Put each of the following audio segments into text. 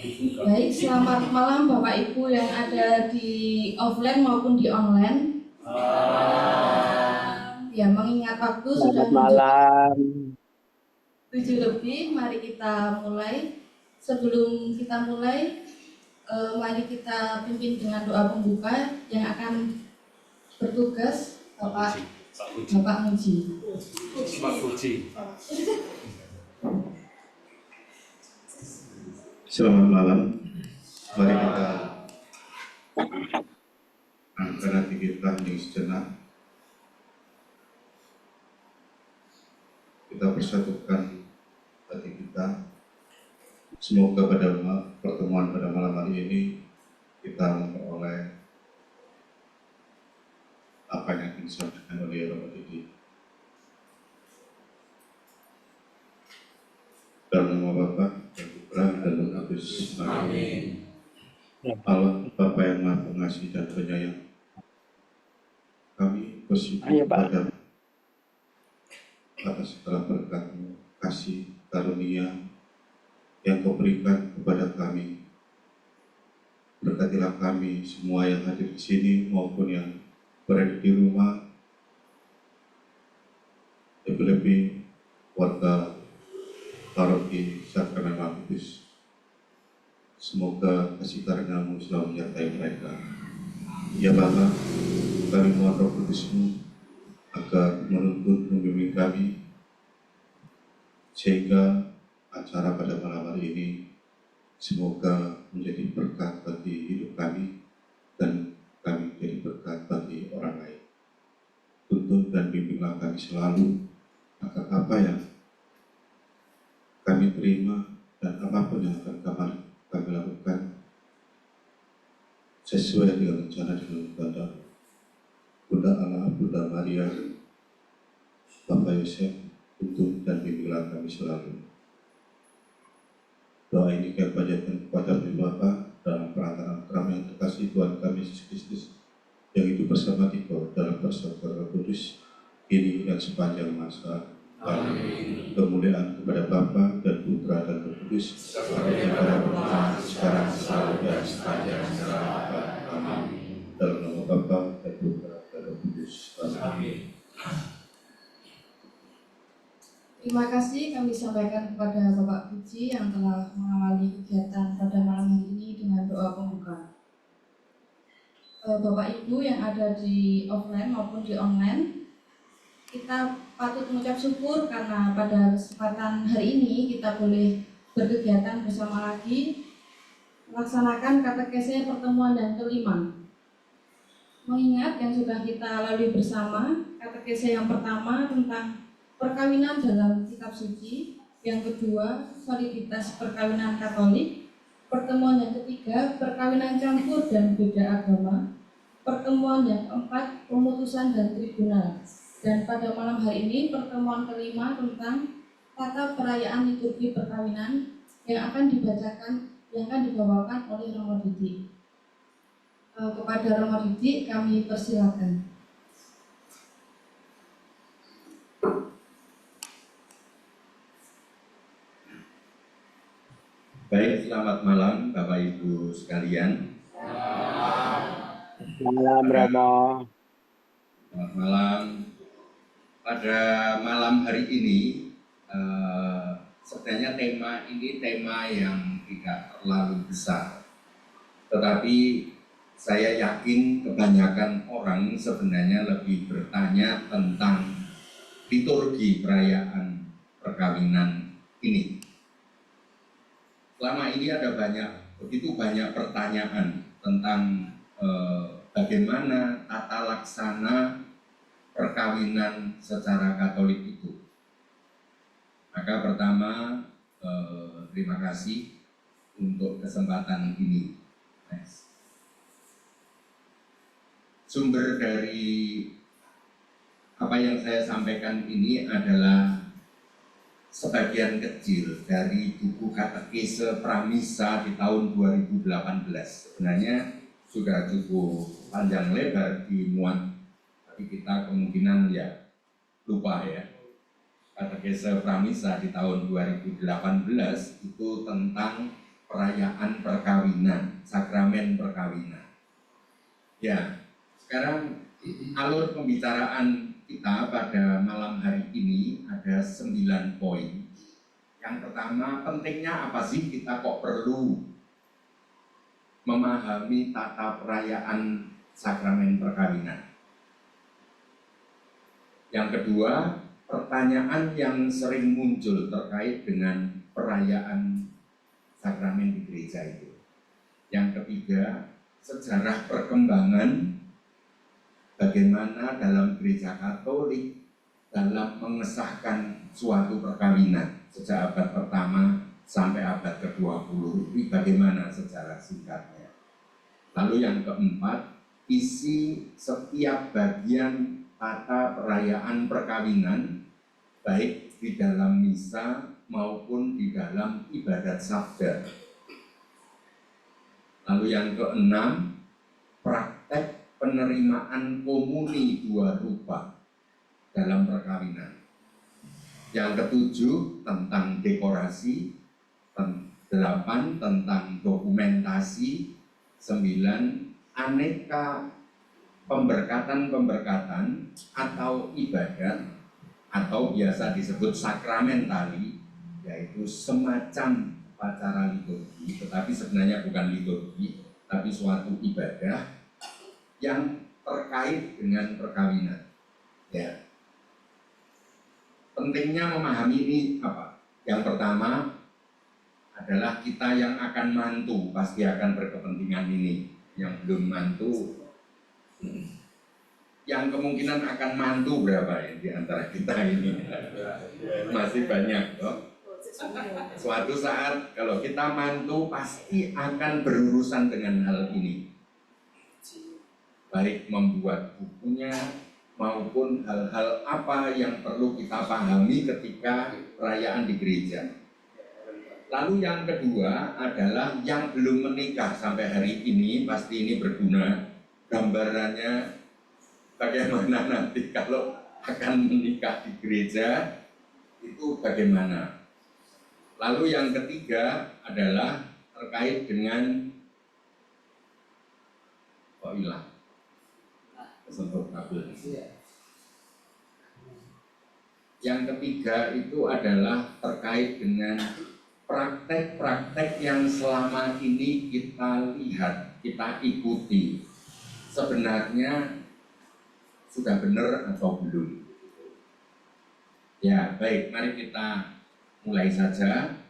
Baik, selamat malam Bapak Ibu yang ada di offline maupun di online. Ya, mengingat waktu sudah malam. 7 lebih, mari kita mulai. Sebelum kita mulai, mari kita pimpin dengan doa pembuka yang akan bertugas Bapak Muji. Selamat malam. Mari kita angkat hati kita yang sejenak. Kita persatukan hati kita. Semoga pada pertemuan pada malam hari ini kita memperoleh apa yang akan disampaikan oleh Romo Didi. Dalam nama Bapa dan Putra dan Roh Kudus. Amin. Allah Bapa yang Maha Pengasih dan Penyayang, kami bersyukur pada atas segala berkat-Mu, kasih karunia yang Kau berikan kepada kami. Berkatilah kami semua yang hadir di sini maupun yang berada di rumah, lebih-lebih warga Paroki Sakramen Kudus. Semoga kasih karunia-Mu selalu menyertai mereka. Ya Bapa, kami mohon Roh Kudus-Mu agar menuntun membimbing kami, sehingga acara pada malam hari ini semoga menjadi berkat bagi hidup kami dan kami menjadi berkat bagi orang lain. Tuntun dan bimbinglah kami selalu agar apa yang kami terima dan apapun yang akan kami lakukan sesuai dengan rencana dan kehendak Bunda Allah, Bunda Maria, Bapak Yosef, tuntun dan bimbinglah kami selalu. Doa ini kami panjatkan kepada Bapa dalam perantaraan Putra yang terkasih Tuhan kami Yesus Kristus yang hidup bersama Dikau dalam persekutuan Roh Kudus kini dan sepanjang masa. Amin. Kemuliaan kepada Bapa dan Putra dan Roh Kudus seperti pada permulaan sekarang selalu dan sepanjang masa. Amin. Dalam nama Bapa dan Putra dan Roh Kudus. Amin. Terima kasih kami sampaikan kepada Bapak Puji yang telah mengawali kegiatan pada malam hari ini dengan doa pembuka. Bapak Ibu yang ada di offline maupun di online, kita patut mengucap syukur karena pada kesempatan hari ini kita boleh berkegiatan bersama lagi melaksanakan katekese pertemuan yang kelima. Mengingat yang sudah kita lalui bersama, katekese yang pertama tentang perkawinan dalam kitab suci, yang kedua soliditas perkawinan Katolik, pertemuan yang ketiga perkawinan campur dan beda agama, pertemuan yang keempat pemutusan dan tribunal, dan pada malam hari ini pertemuan kelima tentang tata perayaan liturgi perkawinan yang akan dibawakan oleh Romo Didi. Kepada Romo Didi kami persilakan. Baik, selamat malam Bapak Ibu sekalian. Malam Romo. Selamat malam. Pada malam hari ini sebenarnya tema ini tema yang tidak terlalu besar, tetapi saya yakin kebanyakan orang sebenarnya lebih bertanya tentang liturgi perayaan perkawinan ini. Selama ini ada begitu banyak pertanyaan tentang bagaimana tata laksana perkawinan secara Katolik itu. Maka pertama, terima kasih untuk kesempatan ini. Next. Sumber dari apa yang saya sampaikan ini adalah sebagian kecil dari buku katekese Pramisa di tahun 2018. Sebenarnya sudah cukup panjang lebar dimuat, tapi kita kemungkinan ya lupa ya. Katekese Pramisa di tahun 2018 itu tentang perayaan perkawinan, sakramen perkawinan. Ya, sekarang alur pembicaraan kita pada malam hari ini ada 9 poin. Yang pertama, pentingnya apa sih kita kok perlu memahami tata perayaan sakramen perkawinan. Yang kedua, pertanyaan yang sering muncul terkait dengan perayaan sakramen di gereja itu. Yang ketiga, sejarah perkembangan bagaimana dalam gereja Katolik dalam mengesahkan suatu perkawinan sejak abad pertama sampai abad ke-20 ini bagaimana secara singkatnya. Lalu yang keempat, isi setiap bagian tata perayaan perkawinan baik di dalam misa maupun di dalam ibadat sabda. Lalu yang keenam, praktek penerimaan komuni 2 rupa dalam perkawinan. Yang ketujuh tentang dekorasi, 8 tentang dokumentasi, 9 aneka pemberkatan-pemberkatan atau ibadat atau biasa disebut sakramentali, yaitu semacam upacara liturgi, tetapi sebenarnya bukan liturgi, tapi suatu ibadah yang terkait dengan perkawinan. Ya. Pentingnya memahami ini apa? Yang pertama adalah kita yang akan mantu pasti akan berkepentingan ini. Yang belum mantu, yang kemungkinan akan mantu berapa ya di antara kita ini? Masih banyak toh. Suatu saat kalau kita mantu pasti akan berurusan dengan hal ini, baik membuat bukunya maupun hal-hal apa yang perlu kita pahami ketika perayaan di gereja. Lalu yang kedua adalah yang belum menikah sampai hari ini, pasti ini berguna. Gambarannya bagaimana nanti kalau akan menikah di gereja itu bagaimana. Lalu yang ketiga adalah terkait dengan hilang kesentuh kabel. Yang ketiga itu adalah terkait dengan praktek-praktek yang selama ini kita lihat, kita ikuti, sebenarnya sudah benar atau belum. Ya, baik, mari kita mulai saja.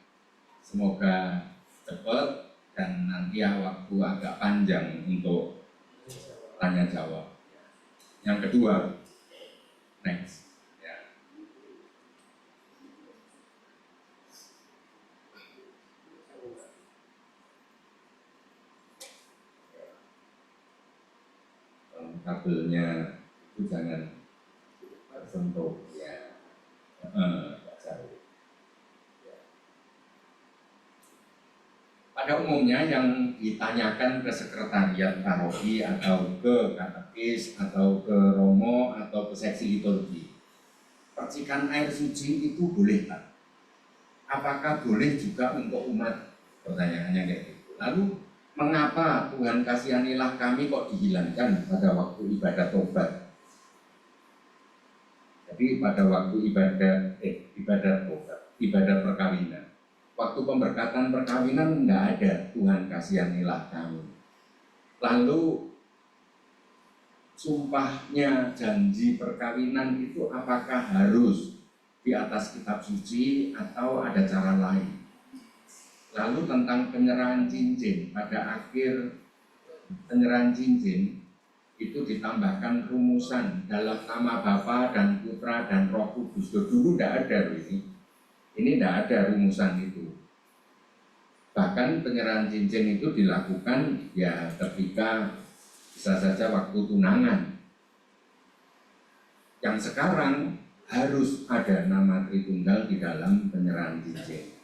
Semoga cepat dan nanti waktu agak panjang untuk tanya jawab. Yang kedua, next. Kabelnya itu jangan tersentuh ya, jauh. Pada umumnya yang ditanyakan ke sekretariat paroki atau ke katekis atau ke romo atau ke seksi liturgi, percikan air suci itu boleh tak? Apakah boleh juga untuk umat? Pertanyaannya kayak gitu. Lalu mengapa Tuhan kasihanilah kami kok dihilangkan pada waktu ibadat tobat? Jadi pada waktu ibadat perkawinan, waktu pemberkatan perkawinan enggak ada Tuhan kasihanilah kami. Lalu sumpahnya janji perkawinan itu apakah harus di atas kitab suci atau ada cara lain? Lalu tentang penyerahan cincin, pada akhir penyerahan cincin itu ditambahkan rumusan dalam nama Bapa dan Putra dan Roh Kudus. Dulu tidak ada ini tidak ada rumusan itu. Bahkan penyerahan cincin itu dilakukan ya ketika bisa saja waktu tunangan. Yang sekarang harus ada nama Tritunggal di dalam penyerahan cincin.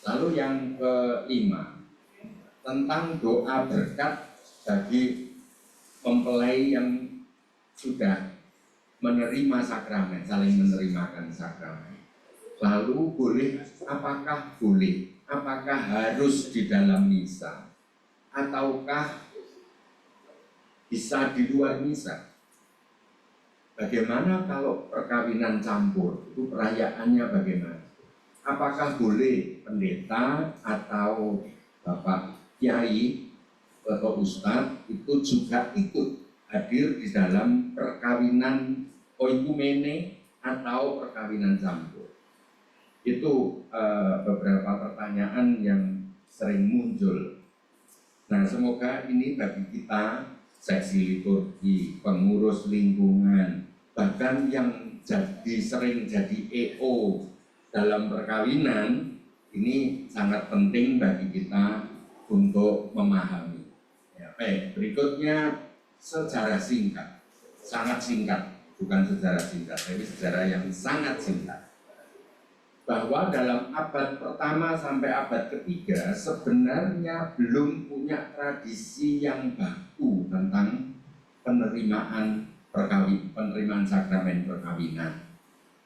Lalu yang kelima, tentang doa berkat bagi mempelai yang sudah menerima sakramen, saling menerimakan sakramen. Lalu apakah boleh apakah harus di dalam misa ataukah bisa di luar misa? Bagaimana kalau perkawinan campur? Itu perayaannya bagaimana? Apakah boleh pendeta atau bapak kiai atau ustadz itu juga ikut hadir di dalam perkawinan oikumene atau perkawinan campur? Itu beberapa pertanyaan yang sering muncul. Nah, semoga ini bagi kita, seksi liturgi, pengurus lingkungan, bahkan yang sering jadi EO dalam perkawinan, ini sangat penting bagi kita untuk memahami. Ya, baik, berikutnya sejarah singkat, sangat singkat, bukan sejarah singkat, tapi sejarah yang sangat singkat. Bahwa dalam abad pertama sampai abad ketiga sebenarnya belum punya tradisi yang baku tentang penerimaan sakramen perkawinan,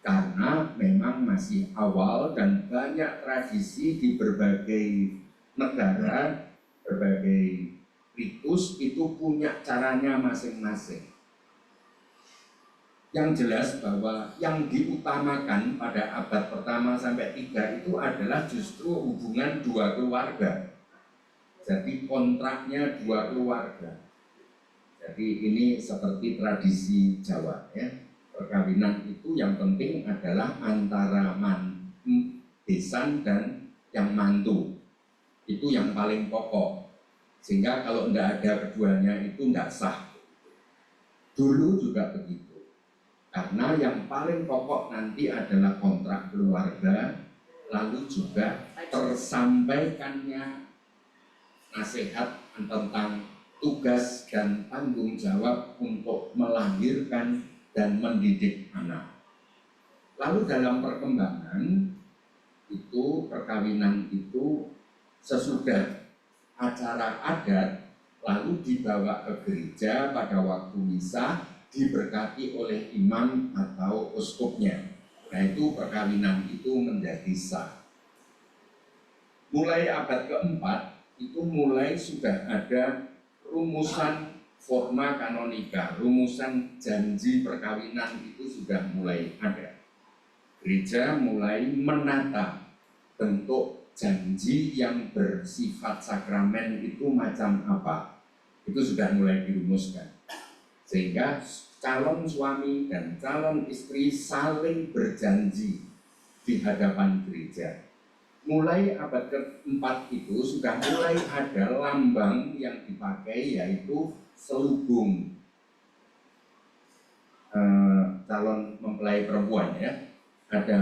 karena memang masih awal dan banyak tradisi di berbagai negara, berbagai ritus itu punya caranya masing-masing. Yang jelas bahwa yang diutamakan pada abad pertama sampai 3 itu adalah justru hubungan dua keluarga. Jadi kontraknya dua keluarga. Jadi ini seperti tradisi Jawa ya. Perkawinan itu yang penting adalah antara besan dan yang mantu. Itu yang paling pokok. Sehingga kalau tidak ada keduanya itu tidak sah. Dulu juga begitu. Karena yang paling pokok nanti adalah kontrak keluarga, lalu juga tersampaikannya nasihat tentang tugas dan tanggung jawab untuk melahirkan dan mendidik anak. Lalu dalam perkembangan itu, perkawinan itu sesudah acara adat, lalu dibawa ke gereja pada waktu misa, diberkati oleh imam atau uskupnya. Nah, itu perkawinan itu menjadi sah. Mulai abad keempat itu mulai sudah ada rumusan forma kanonika, rumusan janji perkawinan itu sudah mulai ada. Gereja mulai menata bentuk janji yang bersifat sakramen itu macam apa. Itu sudah mulai dirumuskan. Sehingga calon suami dan calon istri saling berjanji di hadapan gereja. Mulai abad keempat itu sudah mulai ada lambang yang dipakai, yaitu selubung calon mempelai perempuan ya. Ada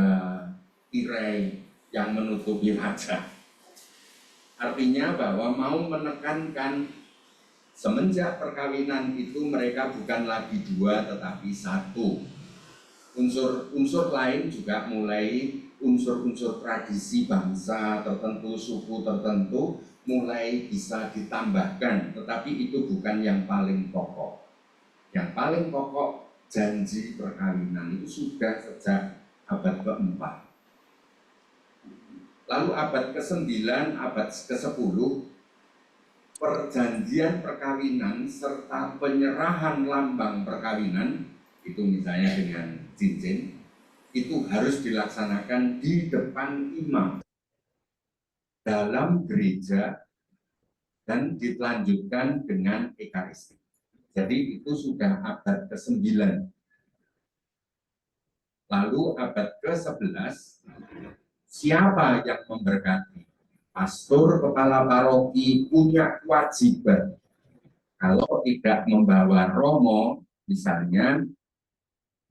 tirai yang menutupi wajah. Artinya bahwa mau menekankan semenjak perkawinan itu mereka bukan lagi dua tetapi satu. Unsur-unsur lain juga mulai, unsur-unsur tradisi bangsa tertentu, suku tertentu mulai bisa ditambahkan, tetapi itu bukan yang paling pokok. Yang paling pokok janji perkawinan itu sudah sejak abad keempat. Lalu abad ke-9, abad ke-10, perjanjian perkawinan serta penyerahan lambang perkawinan, itu misalnya dengan cincin, itu harus dilaksanakan di depan imam dalam gereja dan dilanjutkan dengan ekaristi. Jadi itu sudah abad ke-9. Lalu abad ke-11, siapa yang memberkati? Pastor, kepala paroki punya kewajiban. Kalau tidak membawa romo, misalnya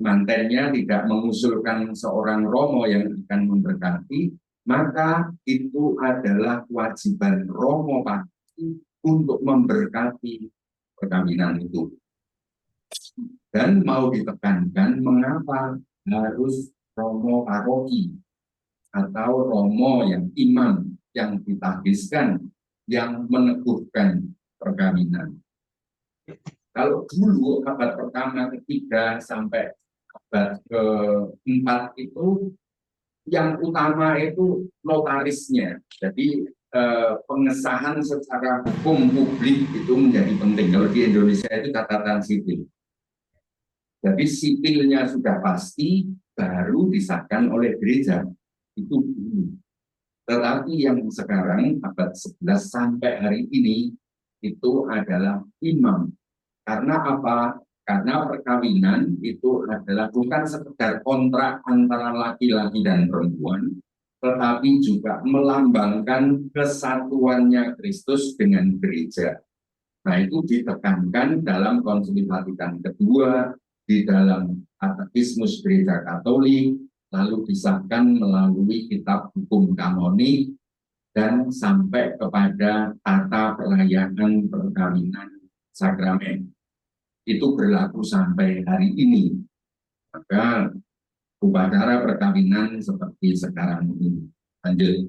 mantennya tidak mengusulkan seorang romo yang akan memberkati, maka itu adalah kewajiban romo paroki untuk memberkati perkawinan itu. Dan mau ditekankan mengapa harus romo paroki atau romo yang imam yang ditahbiskan, yang meneguhkan perkawinan. Kalau dulu abad pertama, ketiga sampai abad keempat itu yang utama itu notarisnya. Jadi pengesahan secara hukum publik itu menjadi penting. Kalau di Indonesia itu catatan sipil. Jadi sipilnya sudah pasti, baru disahkan oleh gereja. Itu dulu. Tetapi yang sekarang abad 11 sampai hari ini itu adalah imam. Karena apa? Karena perkawinan itu adalah bukan sekedar kontrak antara laki-laki dan perempuan, tetapi juga melambangkan kesatuannya Kristus dengan gereja. Nah, itu ditekankan dalam Konsili Vatikan kedua, di dalam Katekismus Gereja Katolik, lalu disahkan melalui kitab hukum kanonik, dan sampai kepada tata perayaan perkawinan sakramen. Itu berlaku sampai hari ini. Maka upacara perkawinan seperti sekarang ini. Lanjut.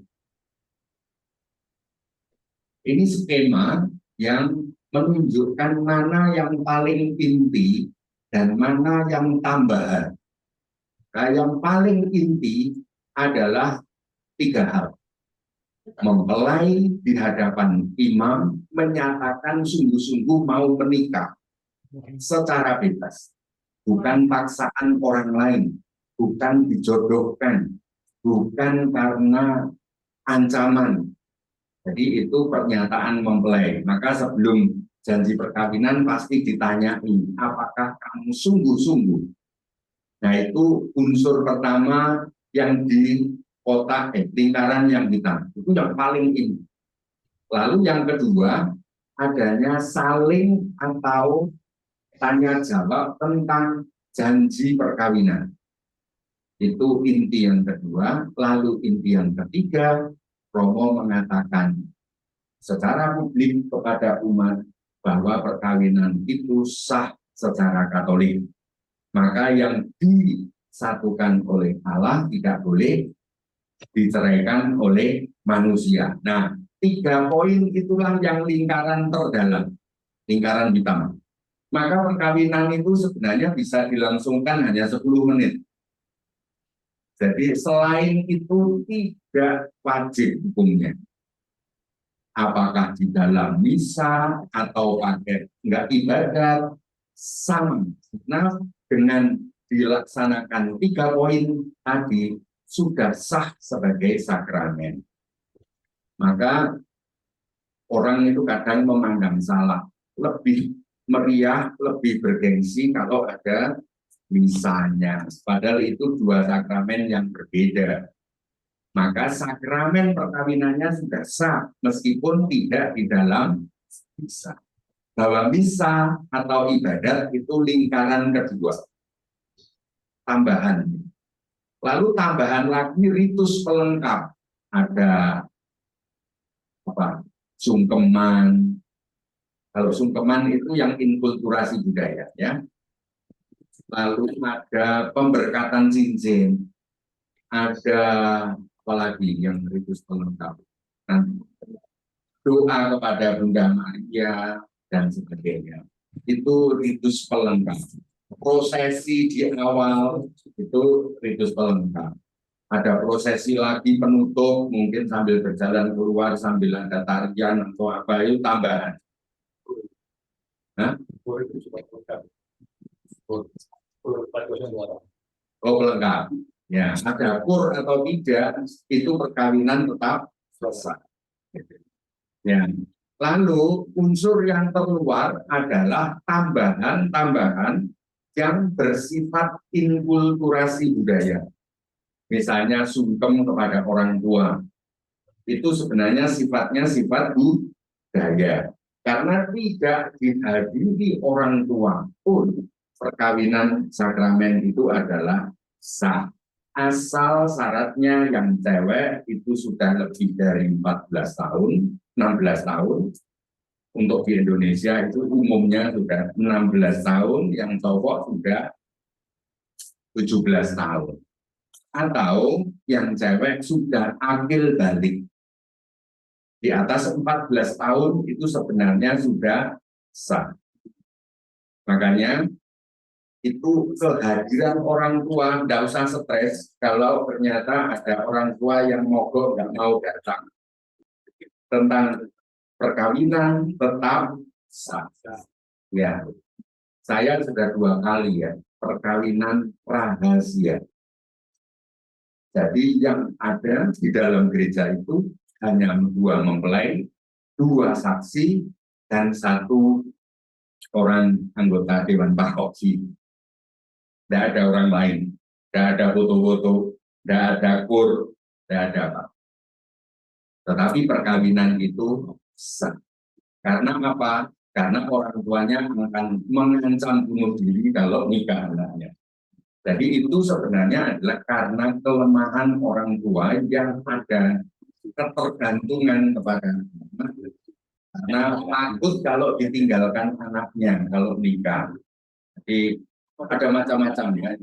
Ini skema yang menunjukkan mana yang paling inti dan mana yang tambahan. Nah, yang paling inti adalah 3 hal. Mempelai di hadapan imam menyatakan sungguh-sungguh mau menikah secara bebas, bukan paksaan orang lain, bukan dijodohkan, bukan karena ancaman. Jadi itu pernyataan mempelai. Maka sebelum janji perkawinan pasti ditanyai, apakah kamu sungguh-sungguh? Nah, itu unsur pertama yang di kotak lingkaran yang hitam. Itu yang paling inti. Lalu yang kedua, adanya saling atau tanya jawab tentang janji perkawinan. Itu inti yang kedua. Lalu inti yang ketiga, Romo mengatakan secara publik kepada umat bahwa perkawinan itu sah secara Katolik. Maka yang disatukan oleh Allah tidak boleh diceraikan oleh manusia. Nah, 3 poin itulah yang lingkaran terdalam, lingkaran hitam. Maka perkawinan itu sebenarnya bisa dilangsungkan hanya 10 menit. Jadi selain itu tidak wajib hukumnya. Apakah di dalam misa atau pakai enggak ibadat, sama. Nah, dengan dilaksanakan 3 poin tadi sudah sah sebagai sakramen. Maka orang itu kadang memandang salah, lebih meriah, lebih bergengsi kalau ada misanya. Padahal itu 2 sakramen yang berbeda. Maka sakramen perkawinannya sudah sah, meskipun tidak di dalam misa. Bahwa misa atau ibadat itu lingkaran kedua, tambahan. Lalu tambahan lagi ritus pelengkap. Ada apa? Sungkeman. Kalau sungkeman itu yang inkulturasi budaya, ya. Lalu ada pemberkatan cincin, ada apalagi yang ritus pelengkap, doa kepada Bunda Maria dan sebagainya. Itu ritus pelengkap. Prosesi di awal itu ritus pelengkap. Ada prosesi lagi penutup, mungkin sambil berjalan keluar sambil ada tarian atau apa, itu tambahan. Oh, pelengkap. Ya, ada kur atau tidak, itu perkawinan tetap selesai. Ya. Lalu unsur yang terluar adalah tambahan-tambahan yang bersifat inkulturasi budaya. Misalnya sungkem kepada orang tua. Itu sebenarnya sifatnya sifat budaya. Karena tidak dihadiri orang tua pun perkawinan sakramen itu adalah sah. Asal syaratnya yang cewek itu sudah lebih dari 14 tahun, 16 tahun. Untuk di Indonesia itu umumnya sudah 16 tahun, yang cowok sudah 17 tahun. Atau yang cewek sudah akil balik. Di atas 14 tahun itu sebenarnya sudah sah. Makanya itu kehadiran orang tua, tidak usah stres kalau ternyata ada orang tua yang mogok nggak mau datang. Tentang perkawinan tetap sah. Ya, saya sudah 2 kali ya perkawinan rahasia. Jadi yang ada di dalam gereja itu hanya 2 mempelai, 2 saksi, dan 1 orang anggota Dewan Paroki. Tidak ada orang lain, tidak ada foto-foto, tidak ada kur, tidak ada apa. Tetapi perkawinan itu sah. Karena apa? Karena orang tuanya akan mengancam bunuh diri kalau nikah anaknya. Jadi itu sebenarnya adalah karena kelemahan orang tua yang ada ketergantungan kepada anak. Karena takut kalau ditinggalkan anaknya kalau nikah. Jadi ada macam-macam ya,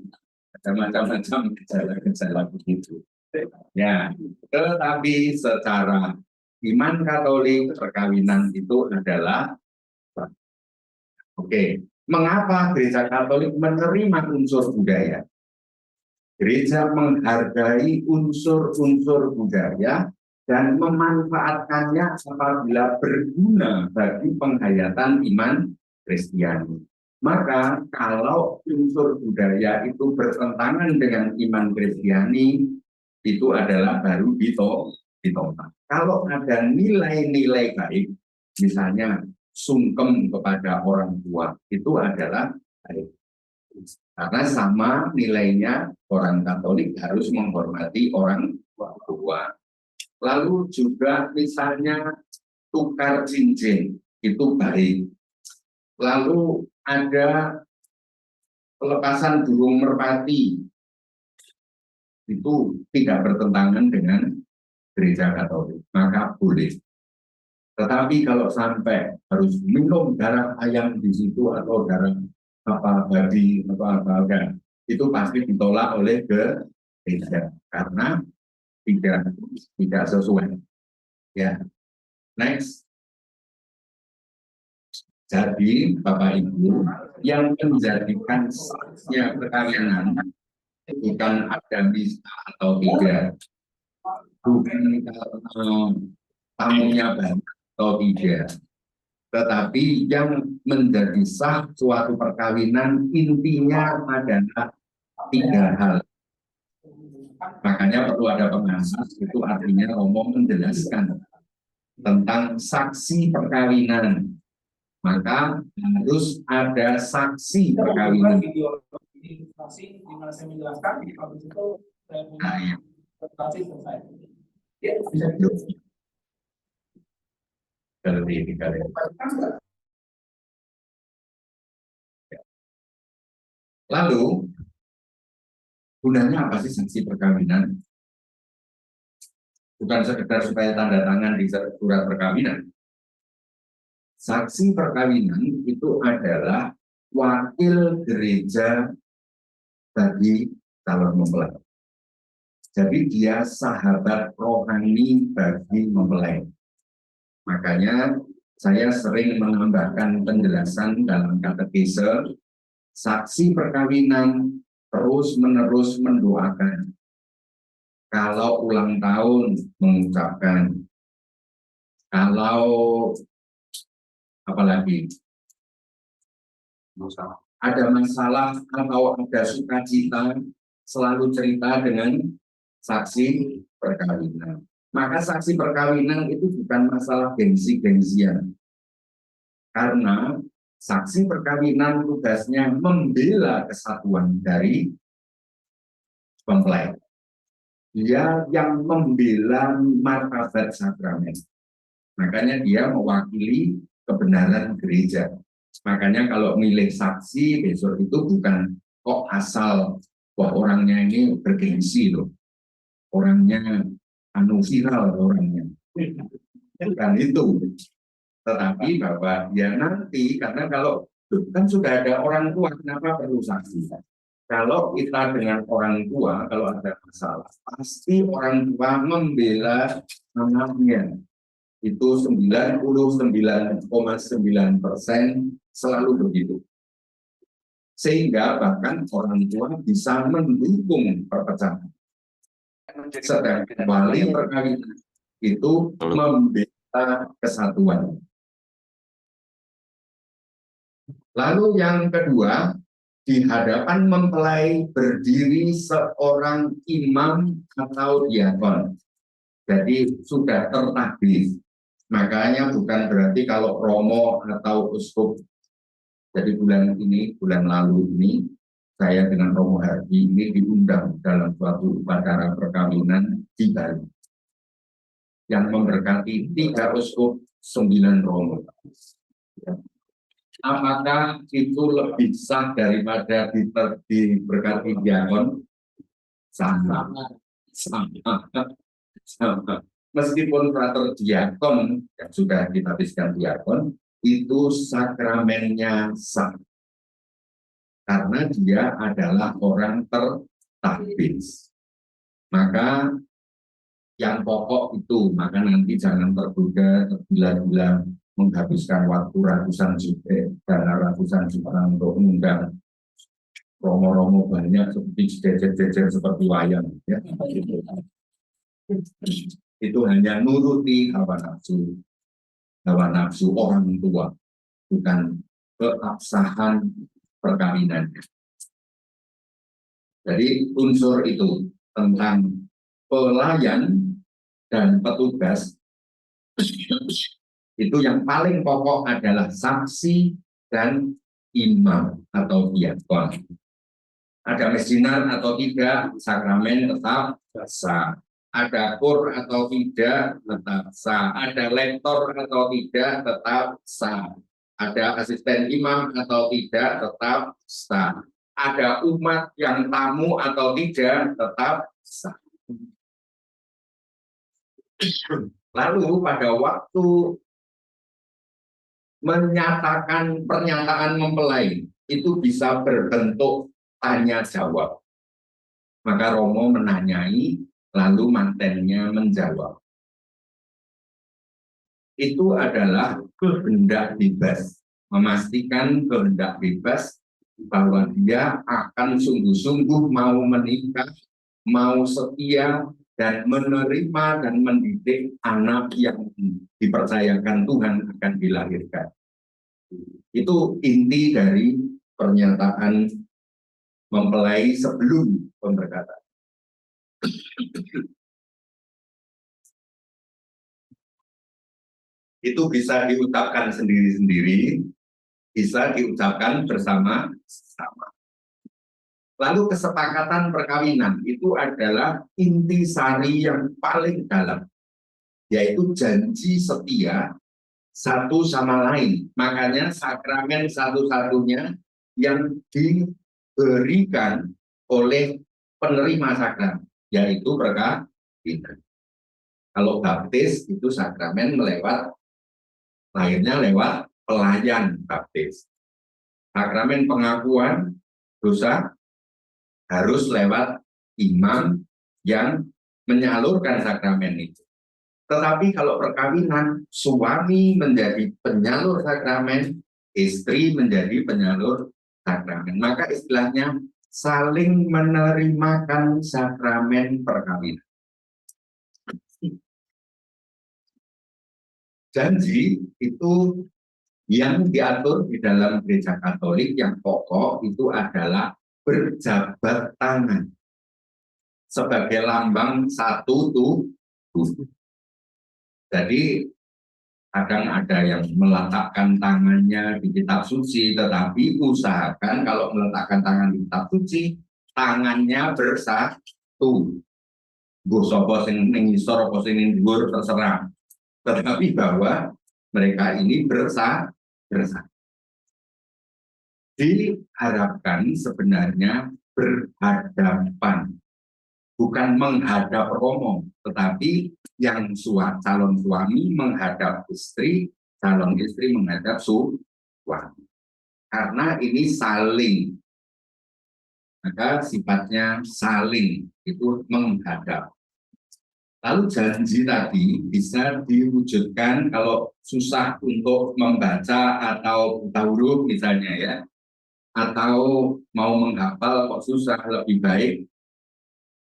ada macam-macam gejala-gejala begitu. Ya, tetapi secara iman Katolik perkawinan itu adalah oke. Mengapa gereja Katolik menerima unsur budaya? Gereja menghargai unsur-unsur budaya dan memanfaatkannya apabila berguna bagi penghayatan iman Kristiani. Maka kalau unsur budaya itu bertentangan dengan iman Kristiani, itu adalah baru ditolak. Kalau ada nilai-nilai baik, misalnya sungkem kepada orang tua, itu adalah baik. Karena sama nilainya orang Katolik harus menghormati orang tua. Lalu juga misalnya tukar cincin, itu baik. Lalu ada pelepasan burung merpati, itu tidak bertentangan dengan gereja Katolik, maka boleh. Tetapi kalau sampai harus minum darah ayam di situ atau darah apa babi atau apa, itu pasti ditolak oleh gereja karena tidak sesuai. Ya, next. Jadi Bapak Ibu, yang menjadikan sahnya perkawinan bukan ada bisa atau tidak, bukan tamunya banyak atau tidak, tetapi yang menjadi sah suatu perkawinan intinya adalah 3 hal. Makanya perlu ada pengasas, itu artinya ngomong menjelaskan tentang saksi perkawinan. Maka harus ada saksi perkawinan. Nah, ya. Lalu gunanya apa sih saksi perkawinan? Bukan sekedar supaya tanda tangan di surat perkawinan. Saksi perkawinan itu adalah wakil gereja bagi calon mempelai. Jadi dia sahabat rohani bagi mempelai. Makanya saya sering menambahkan penjelasan dalam katekese, saksi perkawinan terus-menerus mendoakan. Kalau ulang tahun mengucapkan, kalau apalagi ada masalah atau ada sukacita, selalu cerita dengan saksi perkawinan. Maka saksi perkawinan itu bukan masalah gengsi-gengsian, karena saksi perkawinan tugasnya membela kesatuan dari mempelai. Dia yang membela martabat sakramen. Makanya dia mewakili kebenaran gereja. Makanya kalau milih saksi besok itu bukan kok asal wah orangnya ini bergengsi loh, orangnya viral orangnya, bukan itu. Tetapi bahwa ya nanti, karena kalau kan sudah ada orang tua, kenapa perlu saksi? Kalau kita dengan orang tua, kalau ada masalah, pasti orang tua membela anaknya. Itu 99,9% selalu begitu. sehingga bahkan orang tua bisa mendukung perpecahan. Sedangkan wali perkawinan itu membela kesatuan. Lalu yang kedua, di hadapan mempelai berdiri seorang imam atau diakon. Jadi sudah tertakdir. Makanya bukan berarti kalau romo atau uskup. Jadi bulan lalu ini, saya dengan Romo Hardi ini diundang dalam suatu upacara perkawinan di Bali. Yang memberkati 3 uskup, 9 romo. Apakah itu lebih sah daripada diberkati diakon? Sama. Meskipun frater diakon yang sudah ditabiskan diakon itu sakramennya sah karena dia adalah orang tertabis. Maka yang pokok itu, maka nanti jangan tergoda tergila-gila menghabiskan waktu ratusan juta dana ratusan juta untuk mengundang romo-romo banyak seperti jejer-jejer seperti wayang ya. Itu hanya nuruti hawa nafsu orang tua, bukan keabsahan perkawinan. Jadi unsur itu tentang pelayan dan petugas itu yang paling pokok adalah saksi dan imam atau diakon. Ada mesinar atau tidak, sakramen tetap sah. Ada kur atau tidak, tetap sah. Ada lektor atau tidak, tetap sah. Ada asisten imam atau tidak, tetap sah. Ada umat yang tamu atau tidak, tetap sah. Lalu pada waktu menyatakan pernyataan mempelai itu bisa berbentuk tanya jawab. Maka Romo menanyai, lalu mantennya menjawab. Itu adalah kehendak bebas, memastikan kehendak bebas bahwa dia akan sungguh-sungguh mau menikah, mau setia, dan menerima dan mendidik anak yang dipercayakan Tuhan akan dilahirkan. Itu inti dari pernyataan mempelai sebelum pemberkatan. Itu bisa diucapkan sendiri-sendiri, bisa diucapkan bersama-sama. Lalu kesepakatan perkawinan itu adalah intisari yang paling dalam, yaitu janji setia satu sama lain. Makanya sakramen satu-satunya yang diberikan oleh penerima sakramen, yaitu perkawinan. Kalau baptis itu sakramen lahirnya lewat pelayan baptis. Sakramen pengakuan dosa harus lewat imam yang menyalurkan sakramen itu. Tetapi kalau perkawinan, suami menjadi penyalur sakramen, istri menjadi penyalur sakramen. Maka istilahnya saling menerimakan sakramen perkawinan. Janji itu yang diatur di dalam gereja Katolik yang pokok itu adalah berjabat tangan sebagai lambang satu tubuh. Jadi kadang ada yang meletakkan tangannya di kitab suci, tetapi usahakan kalau meletakkan tangan di kitab suci, tangannya bersatu. Mbok sapa sing ning ngisor apa sing ning dhuwur terserah. Tetapi bahwa mereka ini bersatu. Diharapkan sebenarnya berhadapan, bukan menghadap romo, tetapi yang calon suami menghadap istri, calon istri menghadap suami. Karena ini saling, maka sifatnya saling, itu menghadap. Lalu janji tadi bisa diwujudkan kalau susah untuk membaca atau buta huruf misalnya ya. atau mau menghafal kok susah, lebih baik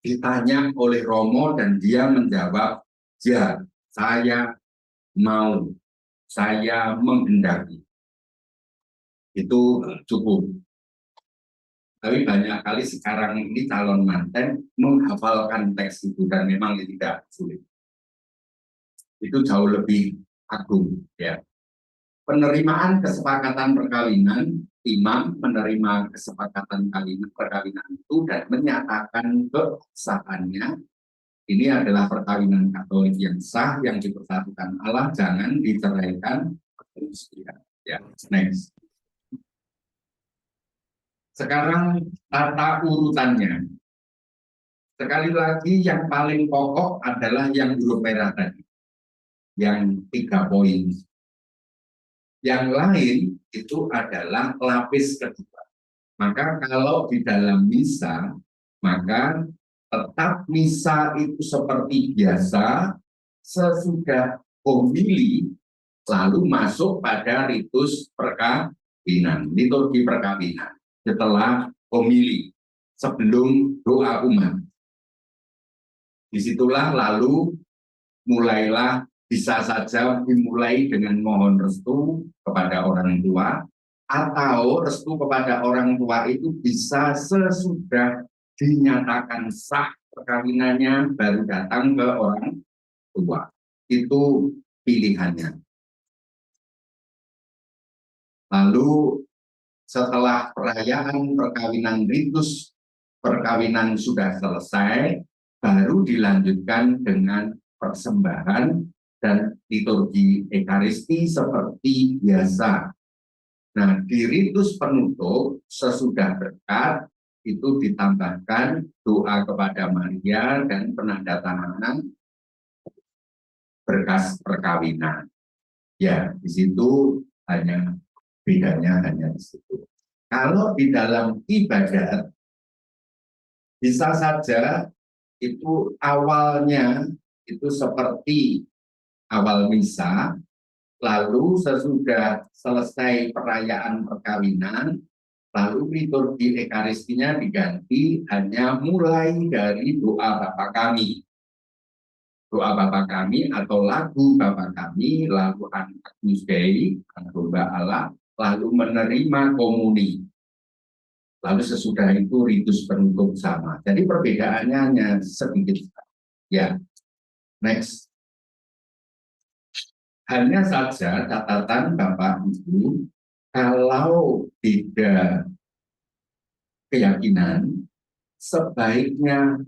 ditanya oleh Romo dan dia menjawab, ya, saya mau, saya menghendaki. Itu cukup. Tapi banyak kali sekarang ini calon manten menghafalkan teks itu dan memang tidak sulit. Itu jauh lebih agung, ya. Penerimaan kesepakatan perkawinan, imam menerima kesepakatan perkawinan itu dan menyatakan keabsahannya. Ini adalah perkawinan Katolik yang sah, yang dipersatukan Allah, jangan diceraikan. Ya, next. Sekarang tata urutannya. Sekali lagi yang paling pokok adalah yang huruf merah tadi, yang 3 poin. Yang lain itu adalah lapis kedua. Maka kalau di dalam misa, maka tetap misa itu seperti biasa, sesudah homili lalu masuk pada ritus perkawinan, liturgi perkawinan. Setelah homili, sebelum doa umat. Disitulah lalu mulailah, bisa saja dimulai dengan mohon restu kepada orang tua, atau restu kepada orang tua itu bisa sesudah dinyatakan sah perkawinannya baru datang ke orang tua. Itu pilihannya. Lalu setelah perayaan perkawinan, ritus perkawinan sudah selesai, baru dilanjutkan dengan persembahan dan liturgi Ekaristi seperti biasa. Nah, di ritus penutup sesudah berkat itu ditambahkan doa kepada Maria dan penandatanganan berkas perkawinan. Ya, di situ bedanya hanya di situ. Kalau di dalam ibadat bisa saja itu awalnya itu seperti awal misa, lalu sesudah selesai perayaan perkawinan, lalu liturgi Ekaristinya diganti hanya mulai dari doa Bapa Kami. Doa Bapa Kami atau lagu Bapa Kami, lalu Agnus Dei, domba Allah, lalu menerima komuni. Lalu sesudah itu ritus penutup sama. Jadi perbedaannya hanya sedikit. Ya, next. Hanya saja catatan Bapak Ibu, kalau beda keyakinan, sebaiknya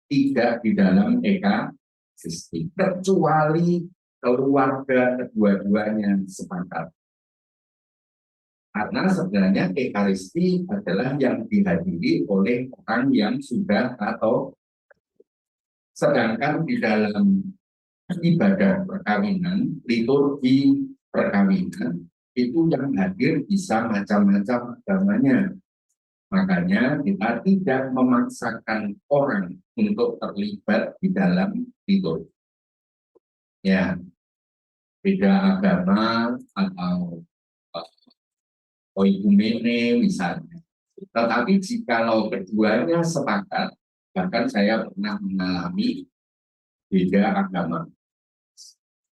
tidak di dalam ekaristi, kecuali keluarga kedua-duanya sepakat. Karena sebenarnya ekaristi adalah yang dihadiri oleh orang yang sudah atau sedangkan di dalam ibadah perkawinan, liturgi perkawinan, itu yang hadir bisa macam-macam agamanya. Makanya kita tidak memaksakan orang untuk terlibat di dalam liturgi. Ya, beda agama atau oikumene misalnya. Tetapi jikalau keduanya sepakat, bahkan saya pernah mengalami beda agama,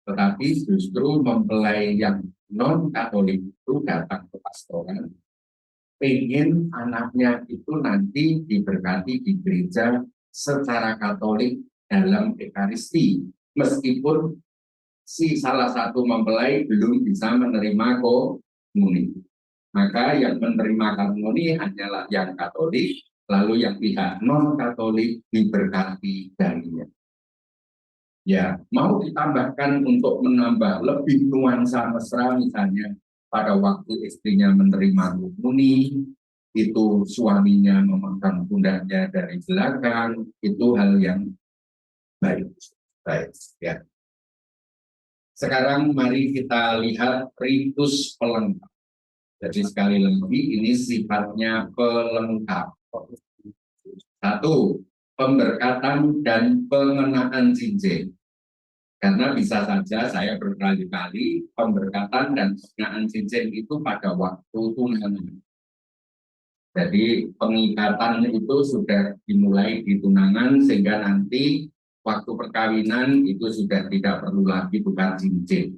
tetapi justru mempelai yang non-Katolik itu datang ke pastoran, pengen anaknya itu nanti diberkati di gereja secara Katolik dalam Ekaristi, meskipun si salah satu mempelai belum bisa menerima komuni. Maka yang menerima komuni hanyalah yang Katolik, lalu yang pihak non-Katolik diberkati darinya. Ya, mau ditambahkan untuk menambah lebih nuansa mesra, misalnya pada waktu istrinya menerima komuni, itu suaminya memegang pundaknya dari belakang, itu hal yang baik. Baik, ya. Sekarang mari kita lihat ritus pelengkap. Jadi sekali lagi ini sifatnya pelengkap. 1. Pemberkatan dan pengenaan cincin. Karena bisa saja saya berkali-kali pemberkatan dan pengenaan cincin itu pada waktu tunangan. Jadi pengikatan itu sudah dimulai di tunangan sehingga nanti waktu perkawinan itu sudah tidak perlu lagi tukar cincin.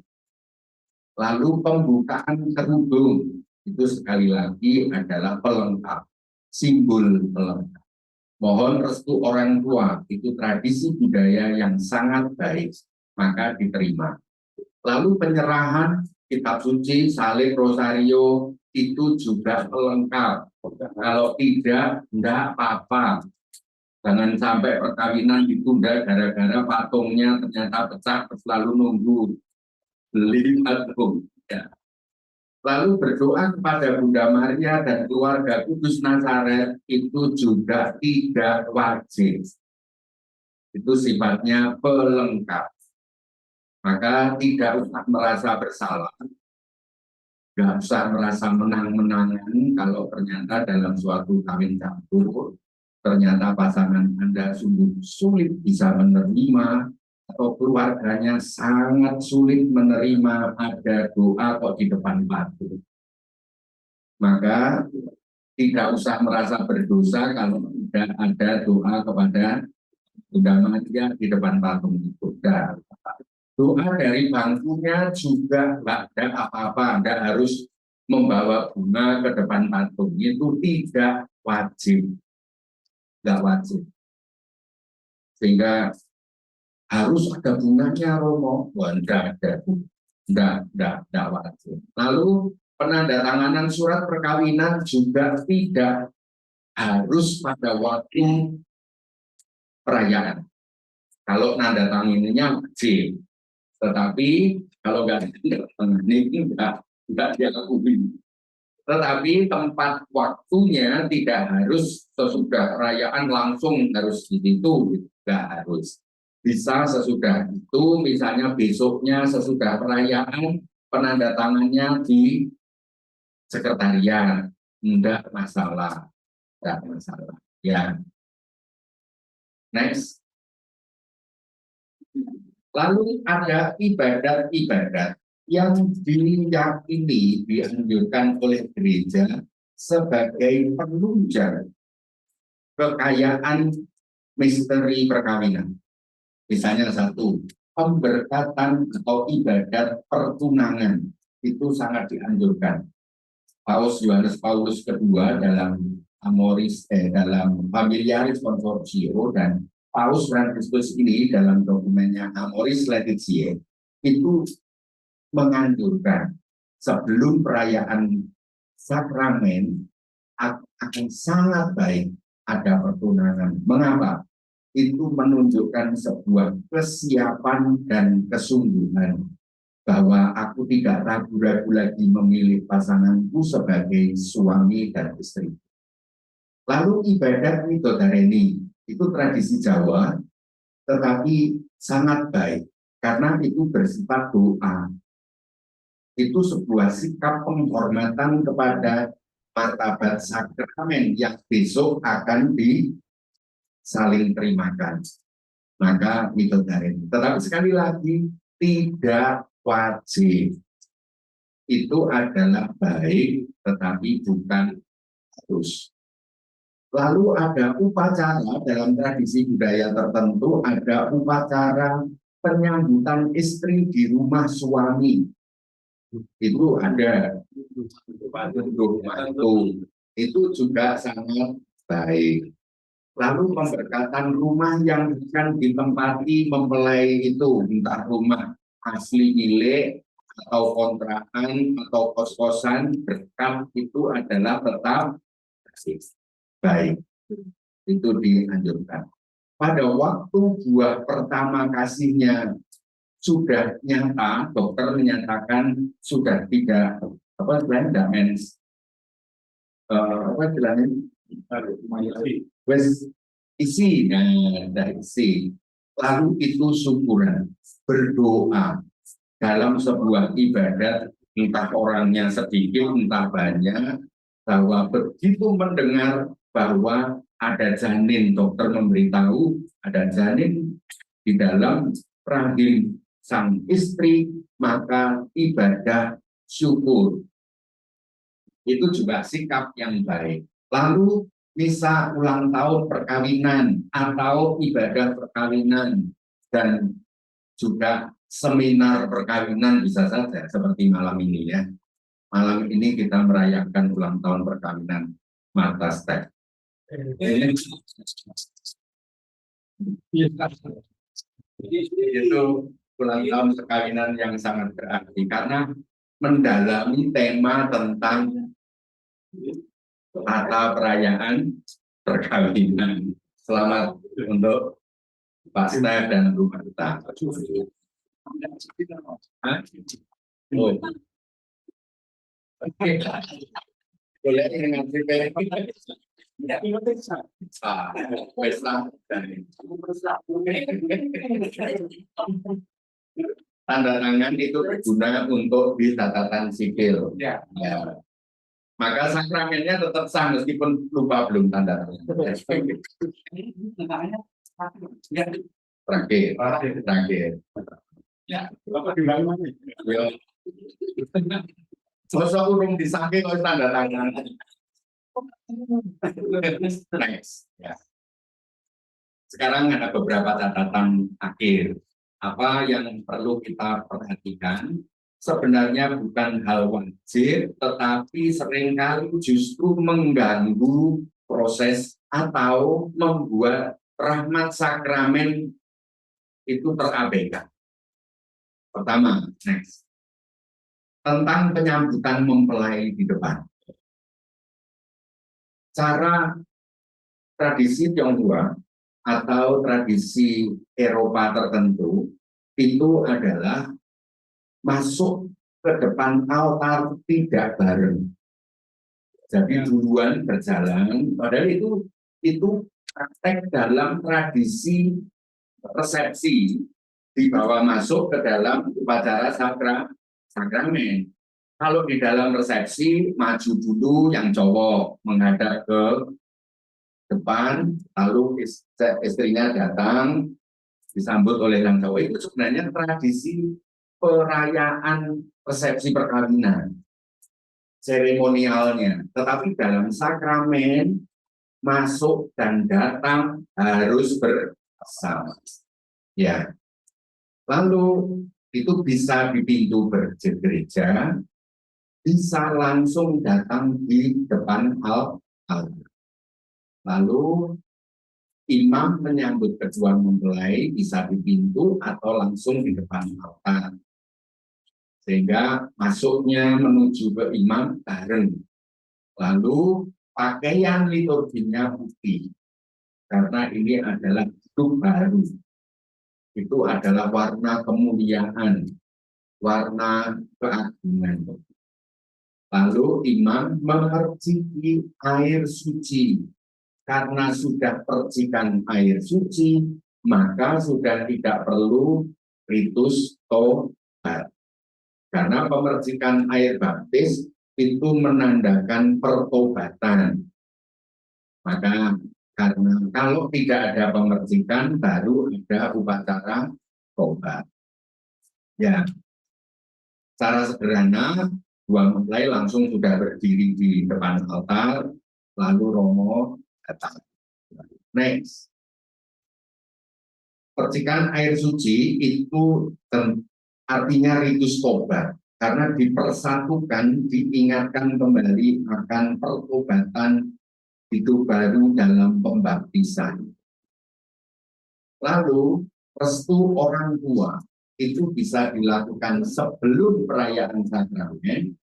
Lalu pembukaan kerudung itu sekali lagi adalah pelengkap, simbol pelengkap. Mohon restu orang tua, itu tradisi budaya yang sangat baik, maka diterima. Lalu penyerahan kitab suci, salib, rosario, itu juga pelengkap. Kalau tidak apa-apa. Jangan sampai perkawinan ditunda gara-gara patungnya ternyata pecah, selalu nunggu beli patung. Ya. Lalu berdoa kepada Bunda Maria dan keluarga Kudus Nazaret itu juga tidak wajib. Itu sifatnya pelengkap. Maka tidak usah merasa bersalah. Nggak usah merasa menang-menangan kalau ternyata dalam suatu kawin campur ternyata pasangan Anda sungguh sulit bisa menerima atau keluarganya sangat sulit menerima ada doa kok di depan patung. Maka tidak usah merasa berdosa kalau tidak ada doa kepada Bunda Maria di depan patung itu. Dan doa dari bangkunya juga tidak ada apa-apa, tidak harus membawa bunga ke depan patung, itu tidak wajib, tidak wajib. Sehingga harus ada bunganya Romo, tidak ada, tidak wajib. Lalu penandatanganan surat perkawinan juga tidak harus pada waktu perayaan. Kalau nanda tangannya wajib. Tetapi kalau nggak ini nggak diakui. Tetapi tempat waktunya tidak harus sesudah perayaan langsung harus di situ, nggak harus. Bisa sesudah itu, misalnya besoknya sesudah perayaan penandatangannya di sekretariat, tidak masalah, tidak masalah. Ya, next. Lalu ada ibadat-ibadat yang diyakini dianjurkan oleh gereja sebagai penunjang kekayaan misteri perkawinan. Misalnya satu, pemberkatan atau ibadat pertunangan itu sangat dianjurkan. Paus Yohanes Paulus II dalam dalam Familiaris Consortio dan Paus Franciscus ini dalam dokumennya Amoris Laetitia itu menganjurkan sebelum perayaan sakramen akan sangat baik ada pertunangan. Mengapa? Itu menunjukkan sebuah kesiapan dan kesungguhan bahwa aku tidak ragu-ragu lagi memilih pasanganku sebagai suami dan istri. Lalu ibadat Midodareni itu tradisi Jawa, tetapi sangat baik karena itu bersifat doa. Itu sebuah sikap penghormatan kepada martabat sakramen yang besok akan disaling terimakan. Maka Midodareni. Tetapi sekali lagi tidak wajib. Itu adalah baik, tetapi bukan harus. Lalu ada upacara dalam tradisi budaya tertentu, ada upacara penyambutan istri di rumah suami. Itu ada itu juga sangat baik. Lalu pemberkatan rumah yang akan ditempati mempelai itu, entah rumah asli milik atau kontrakan atau kos-kosan, berkat itu adalah tetap baik, itu dianjurkan. Pada waktu buah pertama kasihnya sudah nyata, dokter menyatakan sudah tidak mens, isi, lalu itu syukuran, berdoa dalam sebuah ibadat, entah orangnya sedikit entah banyak, bahwa begitu mendengar bahwa ada janin, dokter memberitahu ada janin di dalam rahim sang istri, maka ibadah syukur. Itu juga sikap yang baik. Lalu misa ulang tahun perkawinan atau ibadah perkawinan dan juga seminar perkawinan bisa saja seperti malam ini ya. Malam ini kita merayakan ulang tahun perkawinan Martha Steph. Itu ulang tahun perkawinan yang sangat berarti karena mendalami tema tentang tata perayaan perkawinan. Selamat untuk Pak Steph dan Bu Martha. Oh. Oke. Boleh dengan tanda tangan itu berguna untuk di catatan sipil. Ya. Maka sakramennya tetap sah meskipun lupa belum tanda tangan. Terakhir. Ya. Sosok urung disangke kok tanda tangan. Next. Ya. Sekarang ada beberapa catatan akhir. Apa yang perlu kita perhatikan? Sebenarnya bukan hal wajib, tetapi seringkali justru mengganggu proses atau membuat rahmat sakramen itu terabaikan. Pertama, next. Tentang penyambutan mempelai di depan. Cara tradisi Tionghoa atau tradisi Eropa tertentu itu adalah masuk ke depan altar tidak bareng. Jadi duluan berjalan, padahal itu praktek dalam tradisi resepsi dibawa masuk ke dalam upacara sakramen. Kalau di dalam resepsi maju dulu yang cowok menghadap ke depan, lalu istrinya datang disambut oleh yang cowok. Itu sebenarnya tradisi perayaan resepsi perkawinan, seremonialnya. Tetapi dalam sakramen masuk dan datang harus bersama. Ya. Lalu itu bisa di pintu gereja, bisa langsung datang di depan altar. Lalu imam menyambut kedua mempelai bisa di pintu atau langsung di depan altar. Sehingga masuknya menuju ke imam bareng. Lalu pakaian liturginya putih. Karena ini adalah hidup baru. Itu adalah warna kemuliaan, warna keagungan. Lalu imam memerciki air suci. Karena sudah percikan air suci, maka sudah tidak perlu ritus tobat. Karena pemercikan air baptis itu menandakan pertobatan. Maka karena kalau tidak ada pemercikan, baru ada upacara tobat. Ya, secara sederhana, dua mempelai langsung sudah berdiri di depan altar, lalu Romo datang. Next. Percikan air suci itu artinya ritus tobat, karena dipersatukan, diingatkan kembali akan pertobatan hidup baru dalam pembaptisan. Lalu restu orang tua itu bisa dilakukan sebelum perayaan sakramen,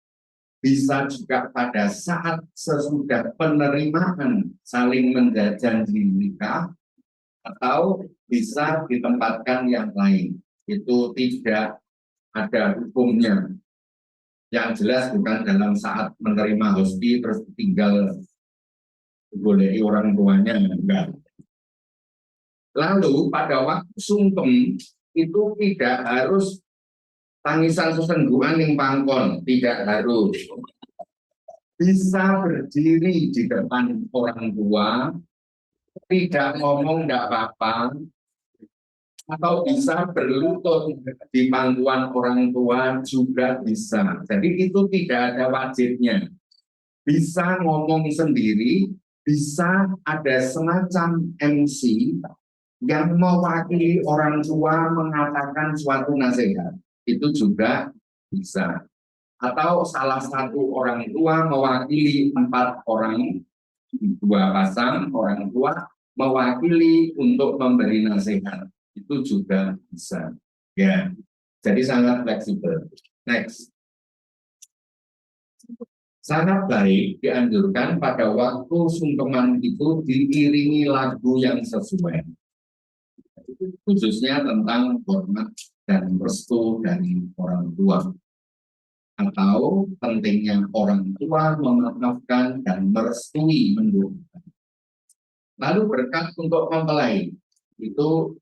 bisa juga pada saat sesudah penerimaan saling menjanji nikah, atau bisa ditempatkan yang lain. Itu tidak ada hukumnya. Yang jelas bukan dalam saat menerima hospi terus tinggal boleh orang tuanya, enggak. Lalu pada waktu sungkem itu tidak harus tangisan sesenggukan yang pangkon, tidak harus. Bisa berdiri di depan orang tua, tidak ngomong enggak apa-apa, atau bisa berlutut di pangkuan orang tua juga bisa. Jadi itu tidak ada wajibnya. bisa ngomong sendiri, bisa ada semacam MC yang mewakili orang tua mengatakan suatu nasihat, itu juga bisa. Atau salah satu orang tua mewakili 4 orang, 2 pasang orang tua mewakili untuk memberi nasihat, itu juga bisa. Ya, jadi sangat fleksibel. Next. Sangat baik dianjurkan pada waktu sungkeman itu diiringi lagu yang sesuai, khususnya tentang hormat dan restu dari orang tua, atau pentingnya orang tua memaafkan dan merestui mendoakan. Lalu berkat untuk mempelai, itu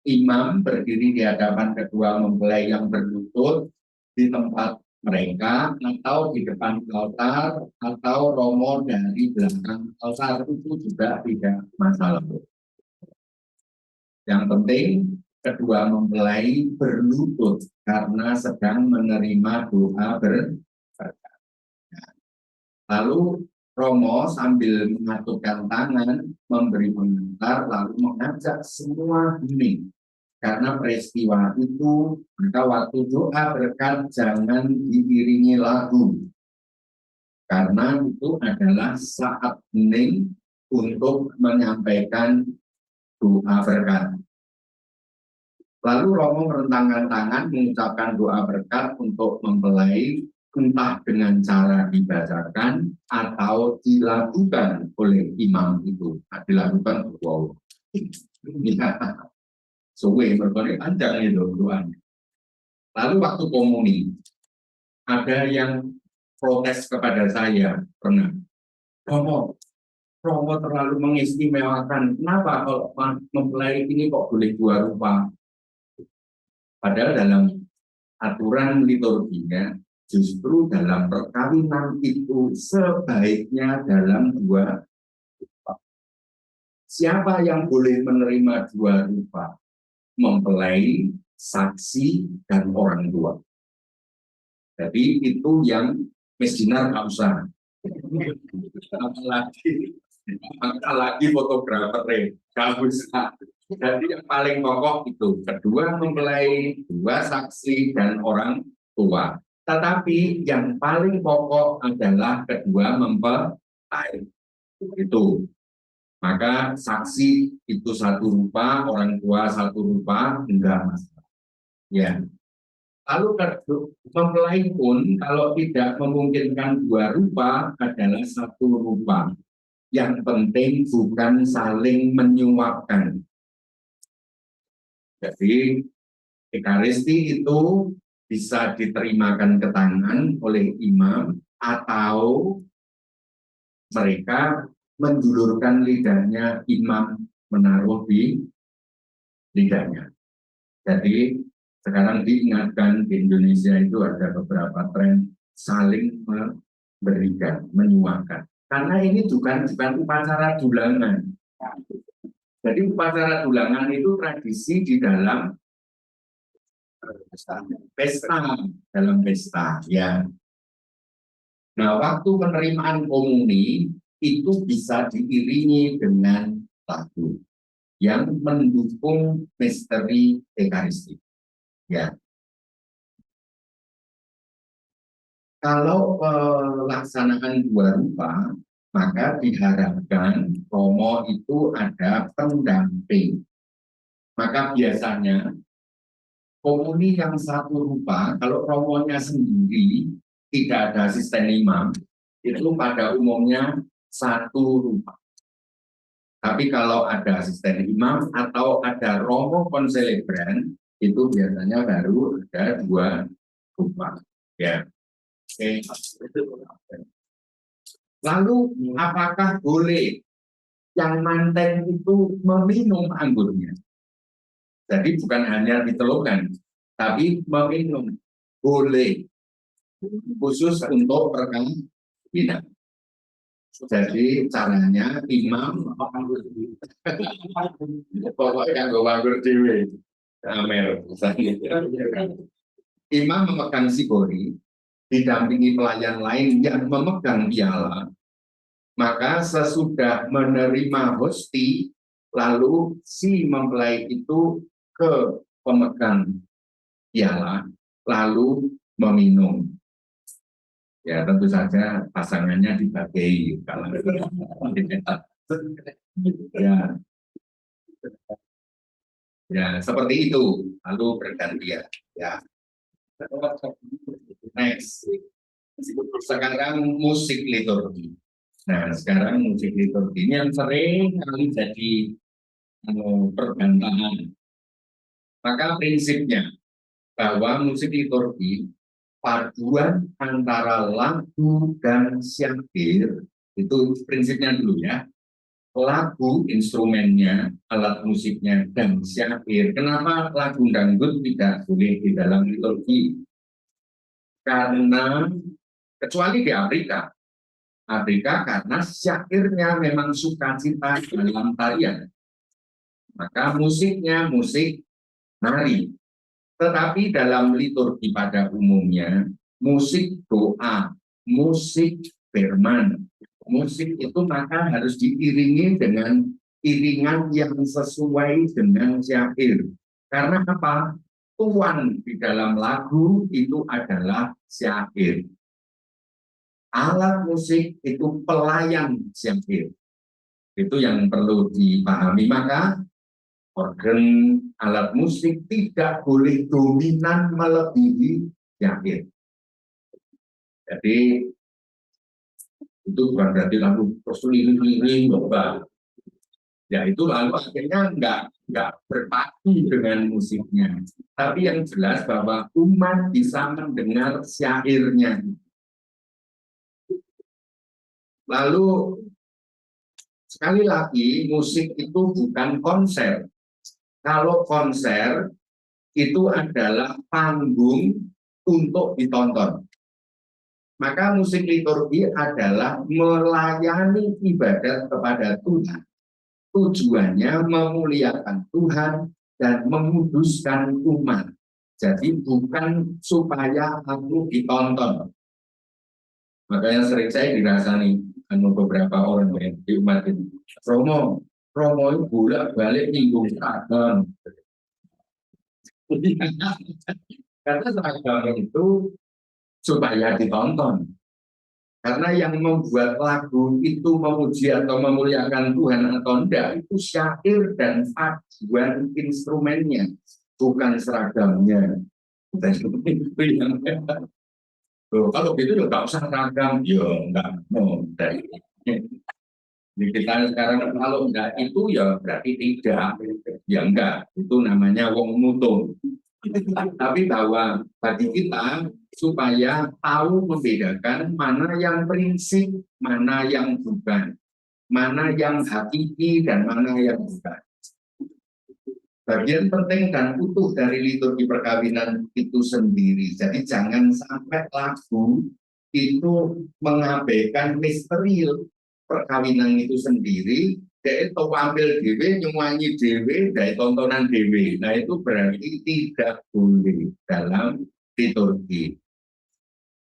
imam berdiri di hadapan kedua mempelai yang berlutut di tempat mereka, atau di depan altar, atau romo dari belakang altar, itu juga tidak masalah. Yang penting kedua mempelai berlutut karena sedang menerima doa berkat. Lalu romo sambil mengaturkan tangan, memberi pengantar, lalu mengajak semua hening. Karena peristiwa itu, maka waktu doa berkat jangan diiringi lagu. Karena itu adalah saat hening untuk menyampaikan doa berkat. Lalu romo merentangkan tangan mengucapkan doa berkat untuk mempelai, entah dengan cara dibacakan atau dilakukan oleh imam itu. Dilakukan wow. Suwe berbagai panjang itu doanya. Lalu waktu komuni, ada yang protes kepada saya pernah, Romo terlalu mengistimewakan. Kenapa kalau mempelai ini kok boleh 2 rupa? Padahal dalam aturan liturginya, justru dalam perkawinan itu sebaiknya dalam 2 rupa. Siapa yang boleh menerima 2 rupa? Mempelai, saksi, dan orang tua. Jadi itu yang misdinar nggak usah. Apalagi fotografer nggak usah. Jadi yang paling pokok itu kedua mempelai, 2 saksi, dan orang tua. Tetapi yang paling pokok adalah kedua mempelai. Itu. Maka saksi itu 1 rupa, orang tua 1 rupa, enggak masalah. Ya. Lalu mempelai pun kalau tidak memungkinkan 2 rupa adalah 1 rupa. Yang penting bukan saling menyuapkan. Jadi Ekaristi itu bisa diterimakan ke tangan oleh imam atau mereka menjulurkan lidahnya, imam menaruh di lidahnya. Jadi sekarang diingatkan di Indonesia itu ada beberapa tren saling memberikan, menyuapkan. Karena ini bukan upacara dulangan. Jadi upacara dulangan itu tradisi di dalam dalam pesta, ya. Nah, waktu penerimaan komuni itu bisa diiringi dengan lagu yang mendukung misteri Ekaristi. Ya. Kalau pelaksanaan 2 rupa, maka diharapkan romo itu ada pendamping. Maka biasanya komuni yang 1 rupa, kalau romonya sendiri tidak ada asisten imam, itu pada umumnya 1 rupa. Tapi kalau ada asisten imam atau ada romo konselebran, itu biasanya baru ada 2 rupa. Ya. Oke. Lalu apakah boleh yang manten itu meminum anggurnya? Jadi bukan hanya ditelurkan, tapi meminum boleh, khusus untuk perkawinan. Jadi caranya imam pokoknya gue anggur dewe, Amer, imam memegang sibori, didampingi pelayan lain yang memegang piala, maka sesudah menerima hosti, lalu si mempelai itu ke pemegang piala, lalu meminum. Ya tentu saja pasangannya dibagi kalau ya, ya seperti itu, lalu bergantian. Ya. Next, sekarang musik liturgi. Nah, sekarang musik liturgi ini yang sering kali jadi perbantahan. Maka prinsipnya bahwa musik liturgi paduan antara lagu dan syair, itu prinsipnya dulu ya. Lagu, instrumennya, alat musiknya, dan syair. Kenapa lagu dangdut tidak boleh di dalam liturgi? Karena kecuali di Afrika. Afrika karena syairnya memang sukacita dalam tarian. Maka musiknya musik nari. Tetapi dalam liturgi pada umumnya, musik doa, musik firman, musik itu maka harus diiringi dengan iringan yang sesuai dengan syair. Karena apa? Tuan di dalam lagu itu adalah syair. Alat musik itu pelayan syair. Itu yang perlu dipahami. Maka organ, alat musik tidak boleh dominan melebihi syair. Jadi itu bukan berarti lagu terus liring-liring, ya itu lalu akhirnya nggak berpadu dengan musiknya. Tapi yang jelas bahwa umat bisa mendengar syairnya. Lalu sekali lagi musik itu bukan konser. Kalau konser itu adalah panggung untuk ditonton. Maka musik liturgi adalah melayani ibadat kepada Tuhan. Tujuannya memuliakan Tuhan dan menguduskan umat. Jadi bukan supaya aku ditonton. Makanya sering saya dirasani beberapa orang di umat ini. Romo itu bolak-balik nyinggung seragam. Karena seragam itu supaya ditonton. Karena yang membuat lagu itu memuji atau memuliakan Tuhan atau enggak, itu syair dan paduan instrumennya, bukan seragamnya. Dan itu yang kalau gitu ya nggak usah seragam, ya nggak mau. Jadi kita sekarang kalau enggak itu ya berarti tidak, ya enggak, itu namanya wong mutung. Tapi bahwa bagi kita supaya tahu membedakan mana yang prinsip, mana yang bukan, mana yang hakiki dan mana yang bukan. Bagian penting dan utuh dari liturgi perkawinan itu sendiri. Jadi jangan sampai lagu itu mengabaikan misteri perkawinan itu sendiri. Dia itu ambil dewe, nyuanyi dewe, dari tontonan dewe. Nah itu berarti tidak boleh dalam liturgi.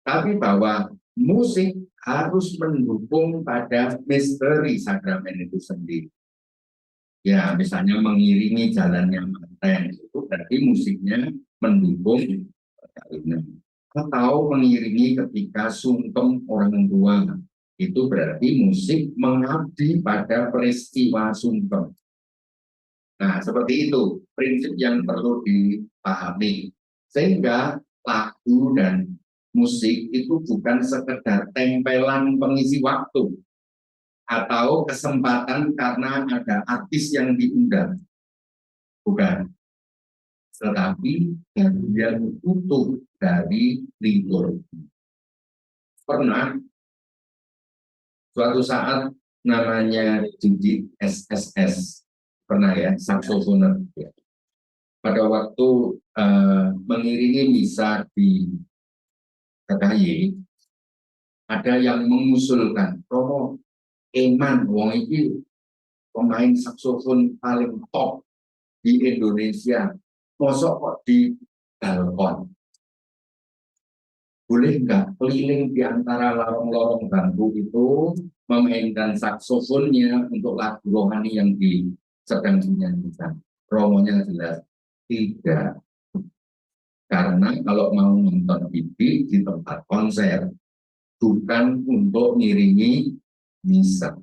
Tapi bahwa musik harus mendukung pada misteri sakramen itu sendiri. Ya, misalnya mengiringi jalannya manten, itu berarti musiknya mendukung perkawinan. Atau mengiringi ketika sungkem orang tua, itu berarti musik mengabdi pada peristiwa sungkem. Nah, seperti itu prinsip yang perlu dipahami. Sehingga lagu dan musik itu bukan sekedar tempelan pengisi waktu atau kesempatan karena ada artis yang diundang. Bukan. Tetapi yang utuh dari liturgi. Pernah suatu saat namanya Didi SSS, pernah ya, saksofoner. Pada waktu mengiringi misa di KKY, ada yang mengusulkan, Romo, Eman, wong iki pemain saksofon paling top di Indonesia, mosok kok di balkon. boleh nggak keliling di antara lorong-lorong bambu itu memainkan saksofonnya untuk lagu rohani yang sedang dinyanyikan. Romonya jelas tidak, karena kalau mau nonton TV di tempat konser bukan untuk ngiringi misa.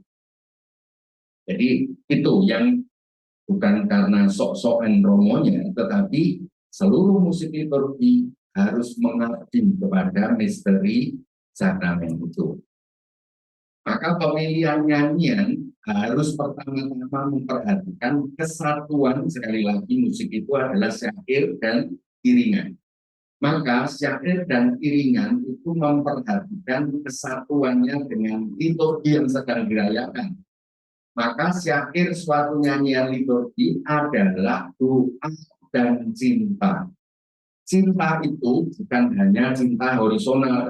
Jadi itu yang bukan karena sok-sokan romonya, tetapi seluruh musik liturgi harus mengabdi kepada misteri sakramen itu. Maka pemilihan nyanyian harus pertama-tama memperhatikan kesatuan, sekali lagi musik itu adalah syair dan iringan. Maka syair dan iringan itu memperhatikan kesatuannya dengan liturgi yang sedang dirayakan. Maka syair suatu nyanyian liturgi adalah doa dan cinta. Cinta itu bukan hanya cinta horizontal,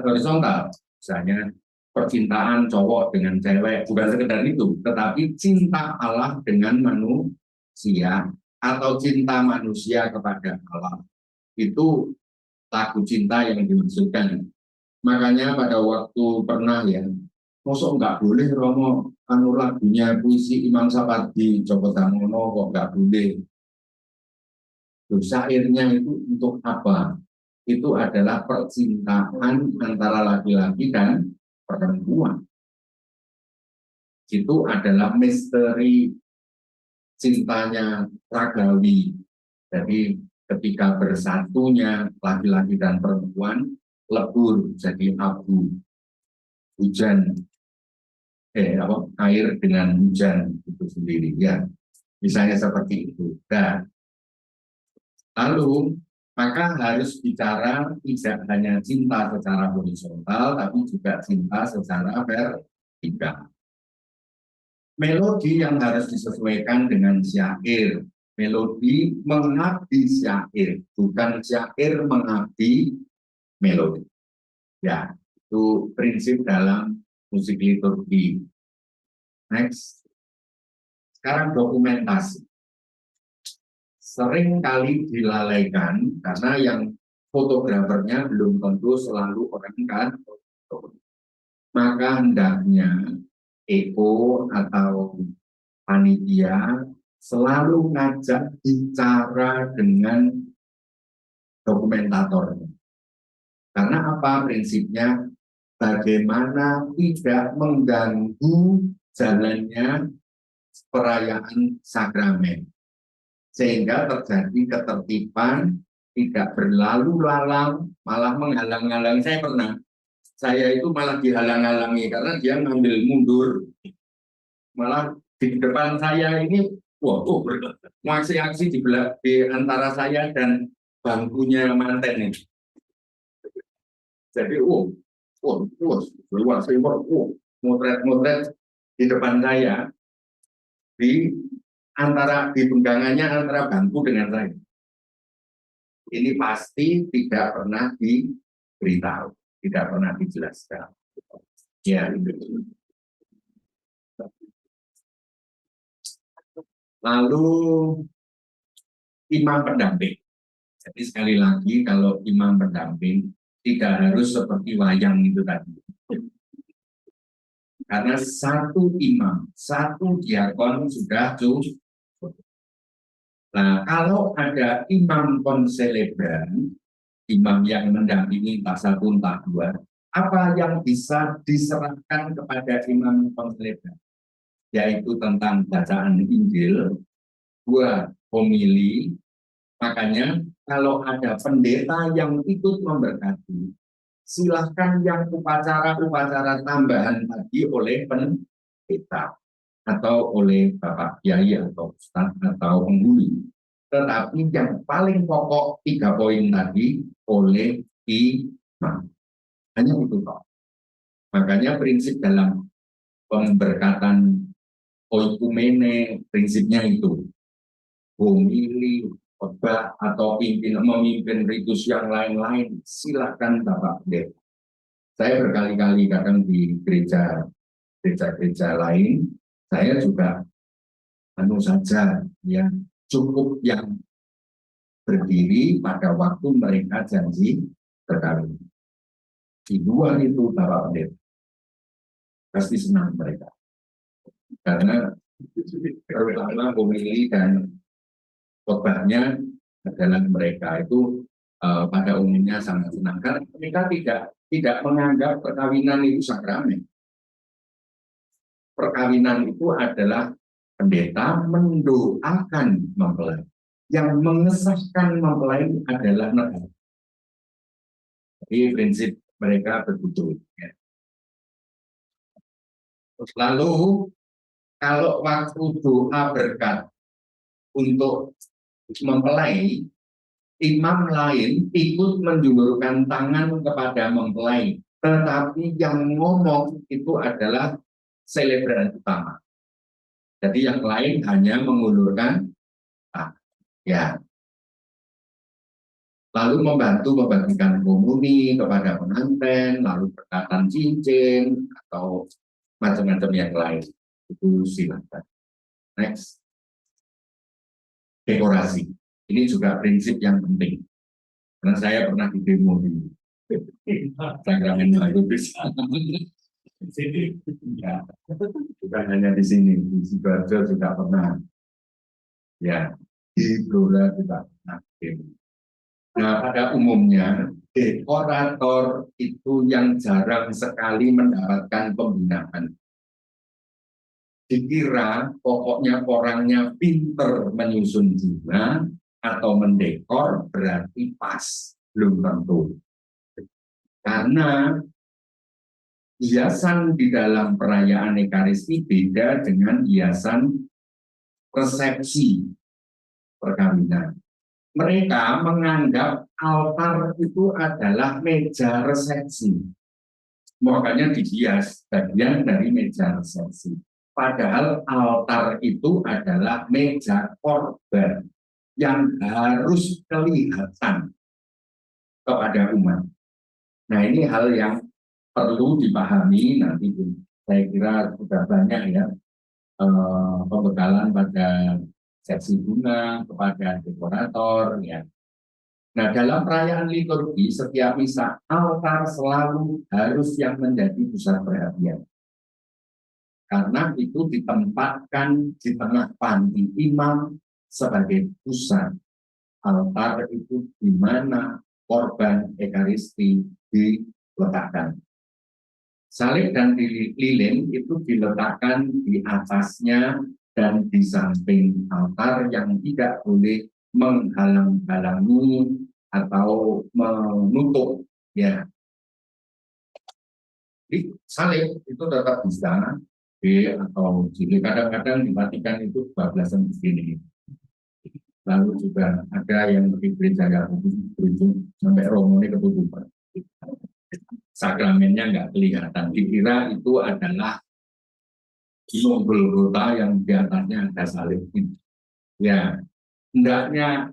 misalnya percintaan cowok dengan cewek, bukan sekedar itu, tetapi cinta Allah dengan manusia atau cinta manusia kepada Allah. Itu lagu cinta yang dimaksudkan. Makanya pada waktu pernah ya, mosok nggak boleh Romo anu lagunya puisi Imam Sapardi Djoko Damono kok nggak boleh. Syairnya itu untuk apa? Itu adalah percintaan antara laki-laki dan perempuan. Itu adalah misteri cintanya ragawi. Jadi ketika bersatunya laki-laki dan perempuan, lebur jadi abu, hujan, air dengan hujan itu sendiri ya. Misalnya seperti itu. Dan lalu maka harus bicara tidak hanya cinta secara horizontal, tapi juga cinta secara vertikal. Melodi yang harus disesuaikan dengan syair. Melodi mengabdi syair, bukan syair mengabdi melodi. Ya, itu prinsip dalam musik liturgi. Next. Sekarang dokumentasi. Sering kali dilalaikan karena yang fotografernya belum tentu selalu orang kan. Maka hendaknya EO atau panitia selalu ngajak bicara dengan dokumentator. Karena apa prinsipnya? Bagaimana tidak mengganggu jalannya perayaan sakramen. Sehingga terjadi ketertiban, tidak berlalu lalang, malah menghalang-halangi. Saya itu malah dihalang-halangi karena dia ngambil mundur, malah di depan saya ini, aksi-aksi di antara saya dan bangkunya manten ini. Jadi, motret di depan saya, di benggangannya antara bangku dengan saya. Ini pasti tidak pernah diberitahu, tidak pernah dijelaskan. Ya, itu. Lalu imam pendamping. Jadi sekali lagi kalau imam pendamping tidak harus seperti wayang itu tadi. Karena satu imam, satu diakon sudah cukup. Nah, kalau ada imam konselebran, imam yang mendampingi entah satu entah dua, apa yang bisa diserahkan kepada imam konselebran? Yaitu tentang bacaan Injil, dua homili. Makanya kalau ada pendeta yang ikut memberkati, silahkan yang upacara-upacara tambahan tadi oleh pendeta atau oleh Bapak Kiai atau Ustadz atau penghulu. Tetapi yang paling pokok 3 poin tadi oleh imam. Hanya itu kok. Makanya prinsip dalam pemberkatan oikumene prinsipnya itu. Homili, khotbah atau memimpin ritus yang lain-lain, silakan Bapak pendeta. Saya berkali-kali kadang di gereja lain, saya juga saja ya, cukup yang berdiri pada waktu mereka janji berkawin. Di luar itu Bapak Pendeta pasti senang mereka, karena terutama homili dan khotbahnya adalah mereka itu pada umumnya sangat senang, karena mereka tidak menganggap perkawinan itu sakramen. Perkawinan itu adalah pendeta mendoakan mempelai, yang mengesahkan mempelai adalah negara. Jadi prinsip mereka begitu. Ya. Lalu kalau waktu doa berkat untuk mempelai, imam lain ikut menjulurkan tangan kepada mempelai, tetapi yang ngomong itu adalah selebran utama. Jadi yang lain hanya mengulurkan tangan. Ya. Lalu membantu membagikan komuni kepada pengantin, lalu berkatan cincin atau macam-macam yang lain. Itu silakan. Next. Dekorasi. Ini juga prinsip yang penting. Karena saya pernah di demo di Sakramen Baru bisa. Ya, bukan hanya di sini, di Sidoarjo juga pernah. Ya, di Blora juga pernah demo. Nah, pada umumnya dekorator itu yang jarang sekali mendapatkan pembinaan. Dikira pokoknya orangnya pinter menyusun bunga atau mendekor berarti pas, belum tentu. Karena hiasan di dalam perayaan Ekaristi beda dengan hiasan resepsi perkawinan. Mereka menganggap altar itu adalah meja resepsi. Makanya dihias bagian dari meja resepsi. Padahal altar itu adalah meja korban yang harus kelihatan kepada umat. Nah, ini hal yang perlu dipahami nanti. Saya kira sudah banyak ya pembekalan pada seksi bunga kepada dekorator ya. Nah, dalam perayaan liturgi setiap misa altar selalu harus yang menjadi pusat perhatian. Karena itu ditempatkan di tengah panti imam sebagai pusat. Altar itu di mana korban Ekaristi diletakkan. Salib dan lilin itu diletakkan di atasnya dan di samping altar yang tidak boleh menghalang-halangi atau menutup ya. Di salib itu tetap bisa atau jili, kadang-kadang di Vatikan itu 12-an di sini. Lalu juga ada yang lebih gereja berujung sampai Romone ketutupan. Sakramennya nggak kelihatan, dikira itu adalah simbol kota yang di atasnya ada salib. Ya, hendaknya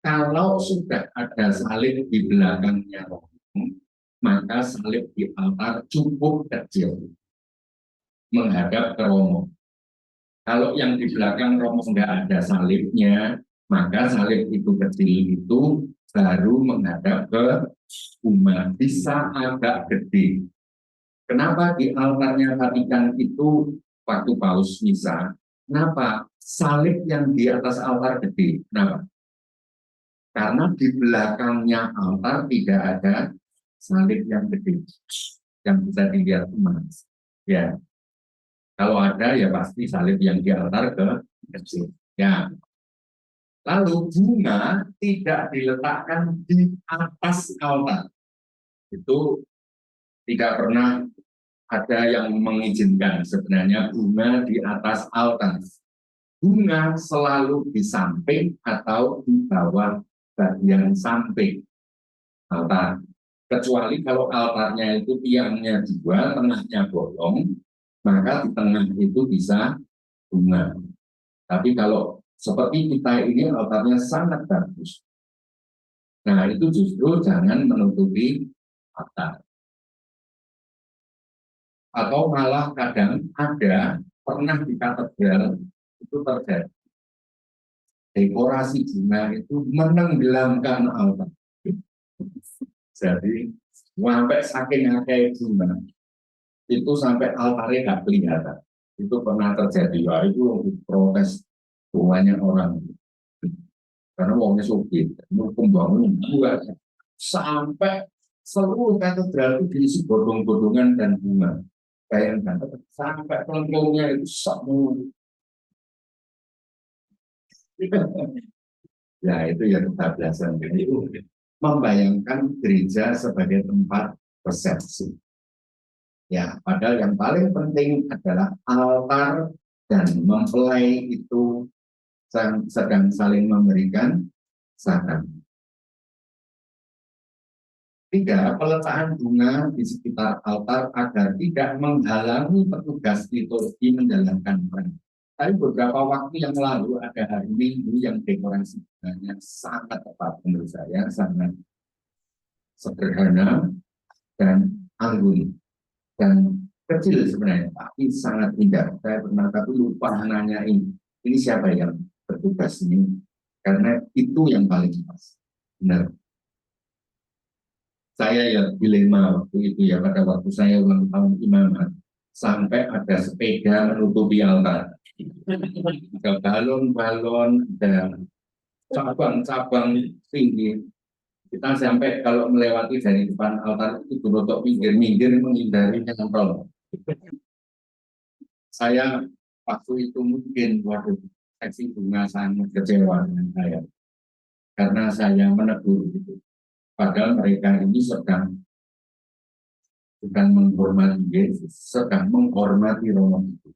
kalau sudah ada salib di belakangnya Romo, maka salib di altar cukup kecil menghadap ke Romo. Kalau yang di belakang Romo nggak ada salibnya, maka salib itu kecil itu baru menghadap ke umat, bisa agak gede. Kenapa di altarnya Vatikan itu waktu paus misa? Kenapa salib yang di atas altar gede? Kenapa? Karena di belakangnya altar tidak ada salib yang gede yang bisa dilihat umat. Ya, kalau ada ya pasti salib yang di altar kecil. Ya. Lalu bunga tidak diletakkan di atas altar. Itu tidak pernah ada yang mengizinkan sebenarnya bunga di atas altar. Bunga selalu di samping atau di bawah bagian samping altar. Kecuali kalau altarnya itu tiangnya 2, tengahnya bolong, maka di tengah itu bisa bunga. Tapi kalau seperti kita ini altarnya sangat bagus. Nah, itu justru jangan menutupi altar. Atau malah kadang ada, pernah di katedral itu terjadi. Dekorasi bunga itu menenggelamkan altar. Jadi Sampai saking akeh bunga, itu sampai altarnya nggak kelihatan. Itu pernah terjadi, ya itu protes banyak orang. Karena uangnya sugih, mau pembangunan buat sampai seluruh katedral itu diisi bodong-bodongan dan bunga. Bayangkan, sampai pelengkungnya itu semua. Ya itu ya kebablasan. Itu membayangkan gereja sebagai tempat resepsi. Ya, padahal yang paling penting adalah altar dan mempelai itu sedang saling memberikan saran. 3. Peletakan bunga di sekitar altar agar tidak menghalangi petugas liturgi menjalankan peran. Tapi beberapa waktu yang lalu ada hari Minggu yang dekorasi bunganya sangat tepat menurut saya, sangat sederhana dan anggun dan kecil sebenarnya, tapi sangat indah. Saya pernah tapi lupa nanyain ini siapa yang bertugas ini, karena itu yang paling pas. Benar. Saya ya dilema waktu itu ya, pada waktu saya ulang tahun imamat, sampai ada sepeda menutupi altar. Ada balon-balon, ada cabang-cabang tinggi. Kita sampai kalau melewati dari depan altar itu berotok minggir-minggir menghindari nyantol. Saya waktu itu mungkin waduh, seksi bunga sangat kecewa dengan saya karena saya menegur gitu. Padahal mereka ini sedang bukan menghormati Yesus, sedang menghormati Romo itu.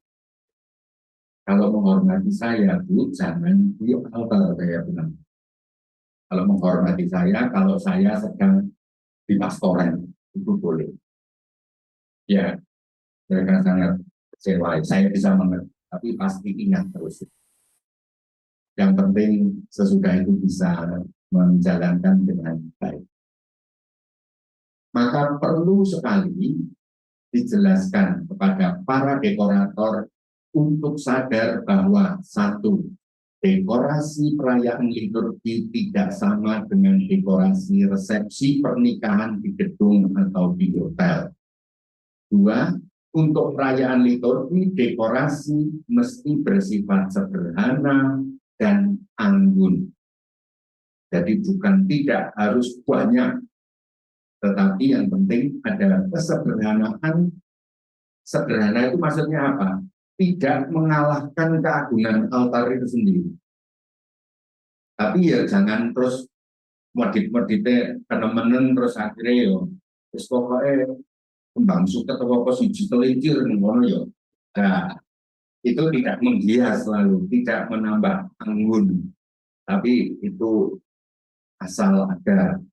Kalau menghormati saya, Bu, jangan di altar, saya bilang. Kalau menghormati saya, kalau saya sedang di pastoran, itu boleh. Ya, mereka sangat kecewa. Saya bisa mengerti, tapi pasti ingat terus. Yang penting sesudah itu bisa menjalankan dengan baik. Maka perlu sekali dijelaskan kepada para dekorator untuk sadar bahwa satu, dekorasi perayaan liturgi tidak sama dengan dekorasi resepsi pernikahan di gedung atau di hotel. 2, untuk perayaan liturgi dekorasi mesti bersifat sederhana dan anggun. Jadi bukan tidak harus banyak, tetapi yang penting ada kesederhanaan. Sederhana itu maksudnya apa? Tidak mengalahkan keagungan altar itu sendiri. Tapi ya jangan terus modit-moditnya penemenen terus akhirnya yo terus pokoknya kembang suket atau apa siji telincir ngono yo. Nah, itu tidak menghias lalu, tidak menambah anggun. Tapi itu asal ada.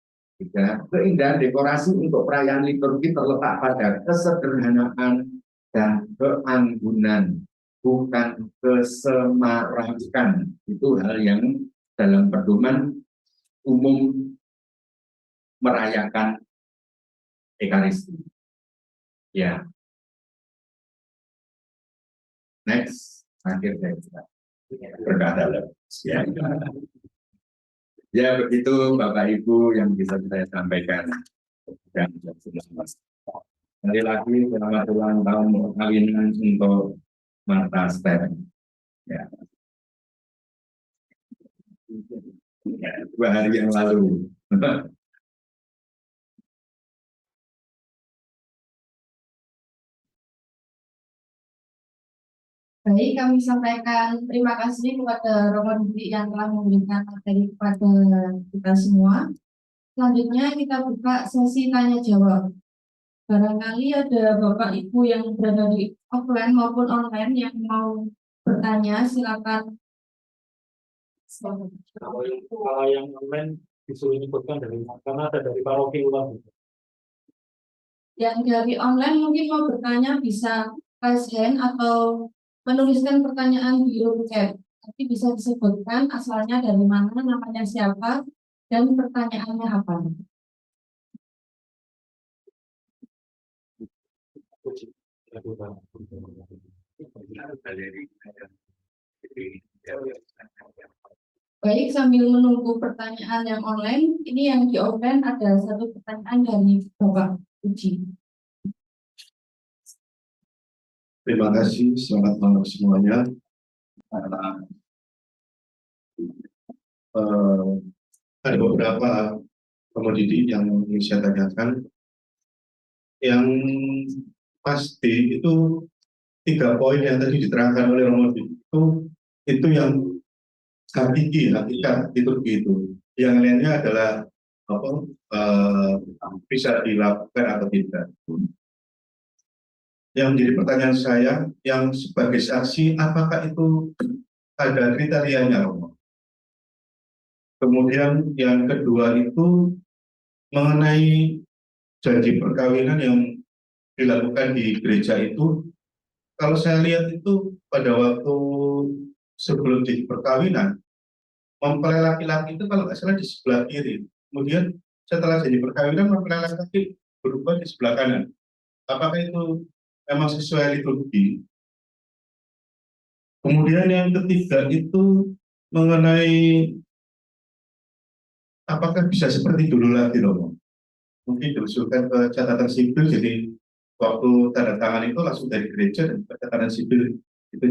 Keindahan dekorasi untuk perayaan liturgi terletak pada kesederhanaan dan keanggunan, bukan kesemarakan. Itu hal yang dalam pedoman umum merayakan Ekaristi. Ya, next, akhir saya berkata ya. Ya begitu Bapak Ibu yang bisa saya sampaikan. Dan sekali lagi selamat ulang tahun perkawinan untuk Martha Stern. Ya. 2 hari yang lalu. Baik, kami sampaikan terima kasih kepada Romo Dwi yang telah memberikan materi kepada kita semua. Selanjutnya kita buka sesi tanya jawab. Barangkali ada Bapak Ibu yang berada di offline maupun online yang mau bertanya, silakan. Kalau yang online disuruh menyebutkan dari mana? Karena ada dari paroki ulang. Yang dari online mungkin mau bertanya bisa raise hand atau menuliskan pertanyaan di room chat. Tapi bisa disebutkan asalnya dari mana, namanya siapa, dan pertanyaannya apa. Baik, sambil menunggu pertanyaan yang online, ini yang di offline ada satu pertanyaan dari Bapak Uji. Terima kasih, selamat malam semuanya. Eh, ada beberapa komoditi yang ingin saya tanyakan. Yang pasti itu 3 poin yang tadi diterangkan oleh Romo itu yang hakiki, hakikat itu begitu. Yang lainnya adalah apa bisa dilakukan atau tidak. Yang menjadi pertanyaan saya, yang sebagai saksi, apakah itu ada kriterianya, Romo? Kemudian yang kedua itu mengenai janji perkawinan yang dilakukan di gereja itu, kalau saya lihat itu pada waktu sebelum jadi perkawinan, mempelai laki-laki itu kalau nggak salah di sebelah kiri. Kemudian setelah jadi perkawinan, mempelai laki-laki berubah di sebelah kanan. Apakah itu memang sesuai liturgi? Kemudian yang ketiga itu mengenai apakah bisa seperti dulu lagi, Romo? Mungkin diusulkan ke catatan sipil, jadi waktu tanda tangan itu langsung dari gereja dan ke catatan sipil itu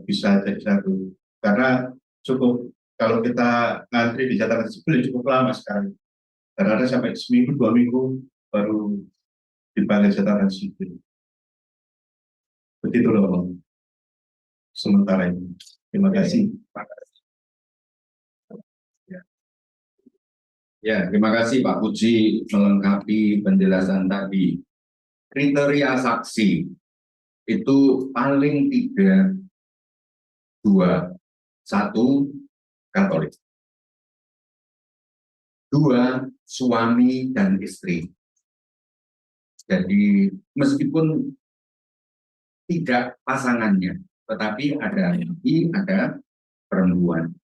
bisa jadi satu. Karena cukup kalau kita ngantri di catatan sipil cukup lama sekali. Karena sampai seminggu 2 minggu baru dipanggil catatan sipil. Begitu loh sementara ini. Terima kasih. Ya, terima kasih Pak Puji melengkapi penjelasan tadi. Kriteria saksi itu paling tidak 2. 1, Katolik. 2, suami dan istri. Jadi meskipun tidak pasangannya, tetapi ada laki, ada perempuan.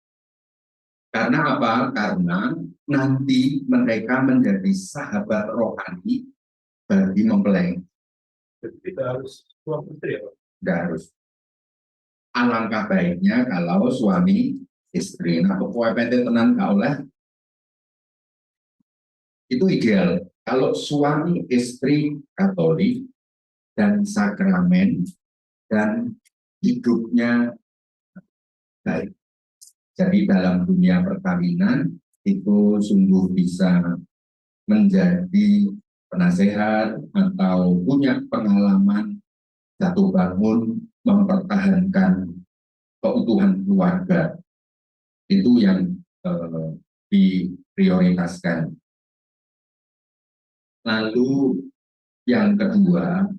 Karena apa? Karena nanti mereka menjadi sahabat rohani bagi mempelai. Kita harus suami istri ya, Pak. Tidak harus. Alangkah baiknya kalau suami istri. Nah, pokoknya tenan gak oleh. Itu ideal. Kalau suami istri Katolik dan sakramen dan hidupnya baik. Jadi dalam dunia perkawinan itu sungguh bisa menjadi penasehat atau punya pengalaman jatuh bangun mempertahankan keutuhan keluarga. Itu yang diprioritaskan. Lalu yang kedua,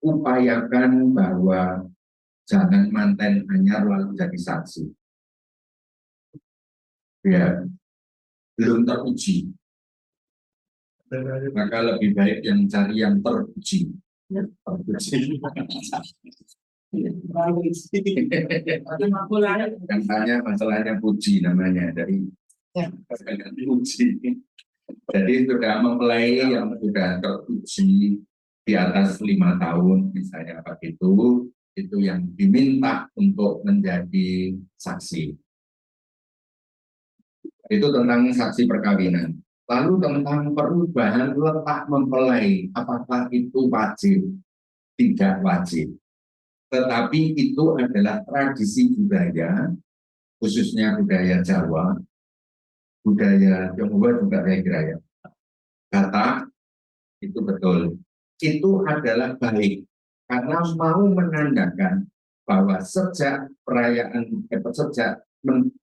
upayakan bahwa jangan manten anyar lalu jadi saksi. Ya, belum teruji. Maka lebih baik yang cari yang teruji. Yang tanya masalahnya puji namanya dari puji. Jadi sudah mempelai yang sudah teruji di atas 5 tahun misalnya apa itu yang diminta untuk menjadi saksi. Itu tentang saksi perkawinan. Lalu tentang perubahan letak mempelai, apakah itu wajib? Tidak wajib. Tetapi itu adalah tradisi budaya, khususnya budaya Jawa, budaya Tionghoa juga saya kira ya. Kata itu betul. Itu adalah baik karena mau menandakan bahwa sejak perayaan sejak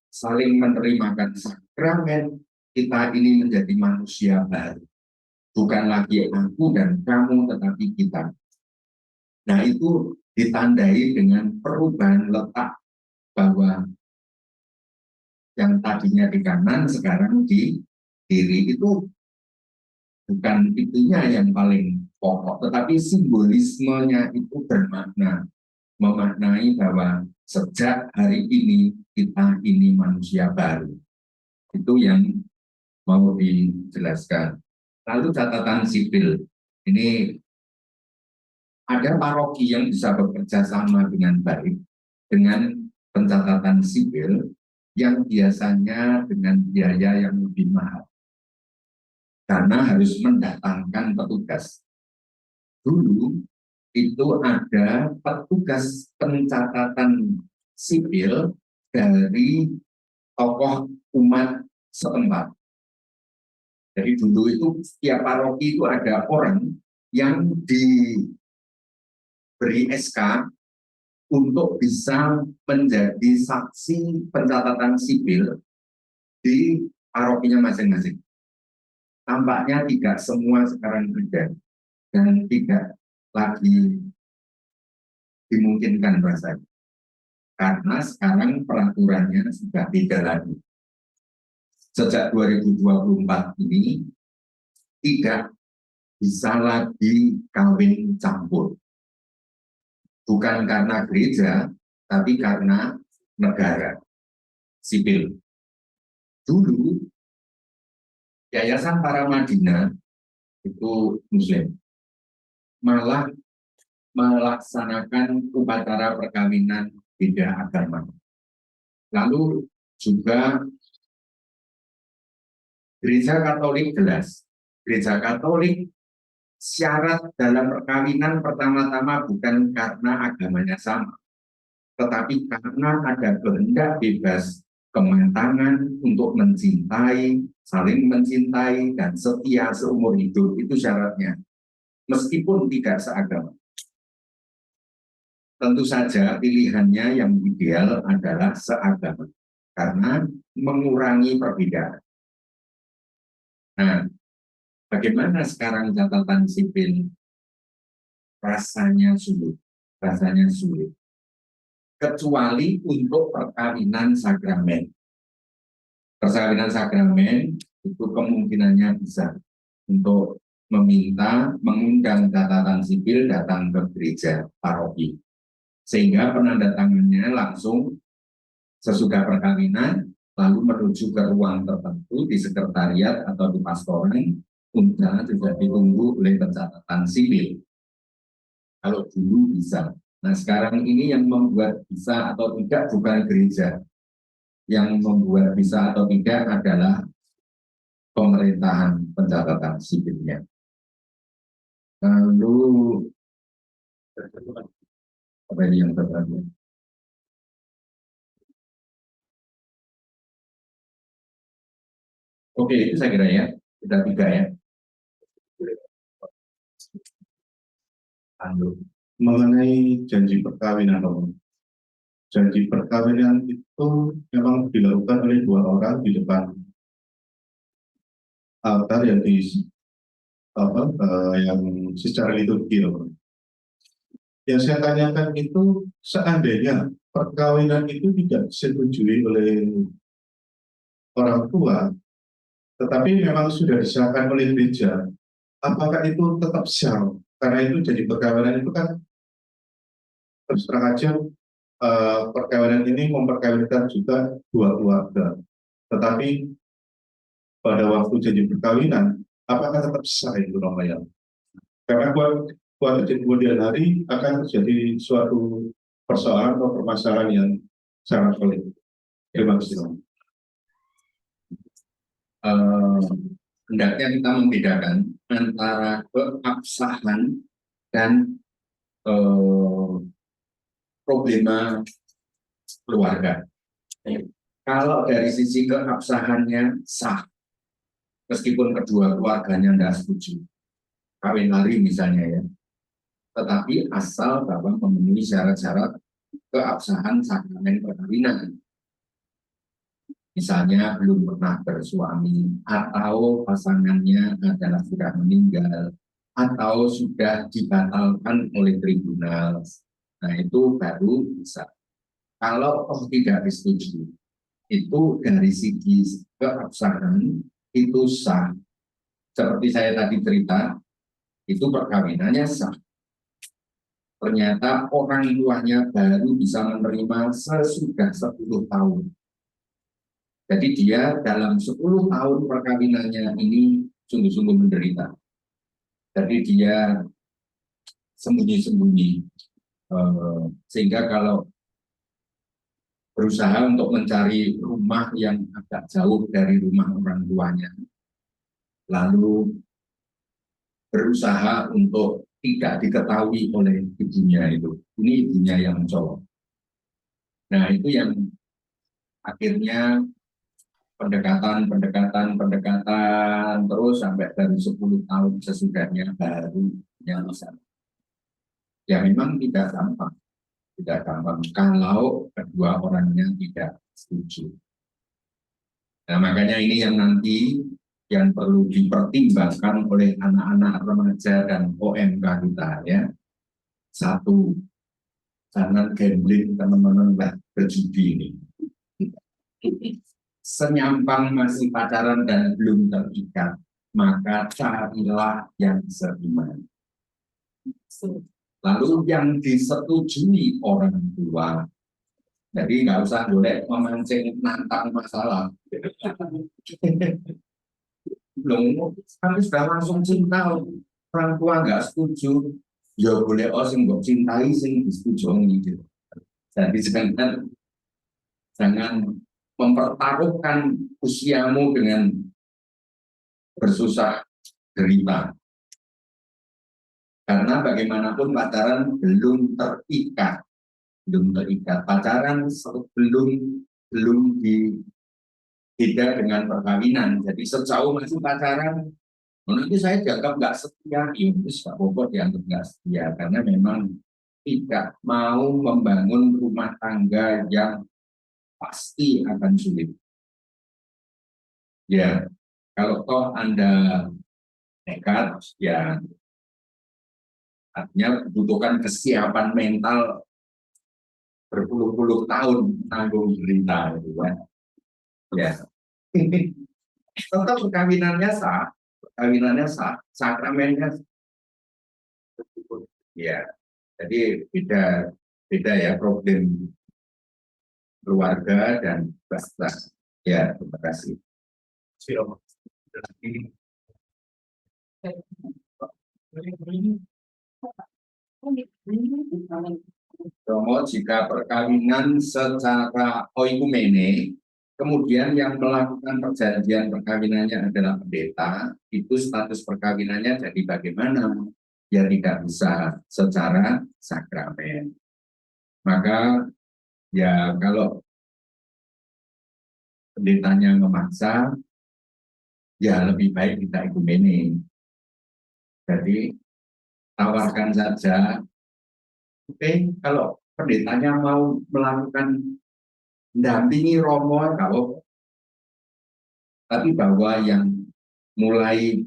saling menerimakan sakramen, kita ini menjadi manusia baru. Bukan lagi aku dan kamu, tetapi kita. Nah, itu ditandai dengan perubahan letak bahwa yang tadinya di kanan sekarang di kiri. Itu bukan itunya yang paling pokok, tetapi simbolismenya itu bermakna, memaknai bahwa sejak hari ini kita ini manusia baru. Itu yang mau dijelaskan. Lalu catatan sipil, ini ada paroki yang bisa bekerja sama dengan baik dengan pencatatan sipil yang biasanya dengan biaya yang lebih mahal karena harus mendatangkan petugas. Dulu itu ada petugas pencatatan sipil dari tokoh umat setempat. Jadi dulu itu setiap paroki itu ada orang yang diberi SK untuk bisa menjadi saksi pencatatan sipil di parokinya masing-masing. Tampaknya tidak semua sekarang ada dan tidak lagi dimungkinkan rasanya. Karena sekarang peraturannya sudah beda lagi. Sejak 2024 ini tidak bisa lagi kawin campur. Bukan karena gereja, tapi karena negara sipil. Dulu Yayasan Paramadina itu Muslim, malah melaksanakan upacara perkawinan beda agama. Lalu juga Gereja Katolik jelas. Gereja Katolik syarat dalam perkawinan pertama-tama bukan karena agamanya sama, tetapi karena ada kehendak bebas kematangan untuk mencintai, saling mencintai, dan setia seumur hidup. Itu syaratnya, meskipun tidak seagama. Tentu saja pilihannya yang ideal adalah seagama, karena mengurangi perbedaan. Nah, bagaimana sekarang catatan sipil? Rasanya sulit. Kecuali untuk perkawinan sakramen. Perkawinan sakramen itu kemungkinannya bisa untuk mengundang catatan sipil datang ke gereja paroki. Sehingga penandatangannya langsung sesudah perkawinan, lalu menuju ke ruang tertentu di sekretariat atau di pastoran, undangan juga ditunggu oleh pencatatan sipil. Kalau dulu bisa. Nah, sekarang ini yang membuat bisa atau tidak bukan gereja. Yang membuat bisa atau tidak adalah pemerintahan pencatatan sipilnya. Lalu apa ini yang terbaru? Oke, itu saya kira ya. Sudah 3 ya. Mengenai janji perkawinan, janji perkawinan itu memang dilakukan oleh 2 orang di depan altar yang yang secara liturgi. Yang saya tanyakan itu, seandainya perkawinan itu tidak disetujui oleh orang tua, tetapi memang sudah disahkan oleh gereja, apakah itu tetap sah? Karena itu jadi perkawinan itu kan terus terang aja, perkawinan ini memperkawinkan juga 2 keluarga. Tetapi pada waktu janji perkawinan, apakah tetap sah itu namanya? Karena buat kemudian hari akan terjadi suatu persoalan atau permasalahan yang sangat sulit. Terima kasih. Hendaknya kita membedakan antara keabsahan dan problema keluarga. Kalau dari sisi keabsahannya sah, meskipun kedua keluarganya tidak setuju, kawin lari misalnya ya, tetapi asal bahwa memenuhi syarat-syarat keabsahan sakramen perkawinan. Misalnya belum pernah bersuami, atau pasangannya adalah sudah meninggal, atau sudah dibatalkan oleh tribunal. Nah, itu baru bisa. Kalau tidak disetujui, itu dari segi keabsahan itu sah. Seperti saya tadi cerita, itu perkawinannya sah. Ternyata orang tuanya baru bisa menerima sesudah 10 tahun. Jadi dia dalam 10 tahun perkawinannya ini sungguh-sungguh menderita. Jadi dia sembunyi-sembunyi. Sehingga kalau berusaha untuk mencari rumah yang agak jauh dari rumah orang tuanya, lalu berusaha untuk tidak diketahui oleh ibunya itu. Ini ibunya yang cowok. Nah, itu yang akhirnya pendekatan terus sampai dari 10 tahun sesudahnya baru yang bisa. Ya memang tidak gampang kalau kedua orangnya tidak setuju. Nah, makanya ini yang nanti yang perlu dipertimbangkan oleh anak-anak remaja dan OMK kita ya. Satu, jangan gambling teman-teman lah berjudi ini. Senyampang masih pacaran dan belum terikat, maka carilah yang seiman. Lalu yang disetujui orang tua. Jadi nggak usah boleh memancing nantang masalah. Belum, kami sudah langsung cinta, orang tua nggak setuju, ya boleh sing mbok cintai sing disetujui gitu. Jadi jangan mempertaruhkan usiamu dengan bersusah derita. Karena bagaimanapun pacaran belum terikat, pacaran belum beda dengan perkawinan. Jadi sejauh masih pacaran, nanti saya dianggap nggak setia, ya nggak apa-apa dianggap nggak setia, karena memang tidak mau membangun rumah tangga yang pasti akan sulit. Ya, kalau toh Anda nekat, ya artinya membutuhkan kesiapan mental berpuluh-puluh tahun menanggung derita, gitu kan. Ya, tetap perkawinannya sah, sakramennya, ya. Jadi beda ya problem keluarga dan bangsa. Ya, terima kasih. Romo, jika perkawinan secara oikumene, kemudian yang melakukan perjanjian perkawinannya adalah pendeta, itu status perkawinannya jadi bagaimana? Ya tidak bisa secara sakramen. Maka ya kalau pendetanya memaksa, ya lebih baik kita ikumene. Jadi tawarkan saja. Oke, kalau pendetanya mau melakukan mendampingi Romo, kalau tapi bahwa yang mulai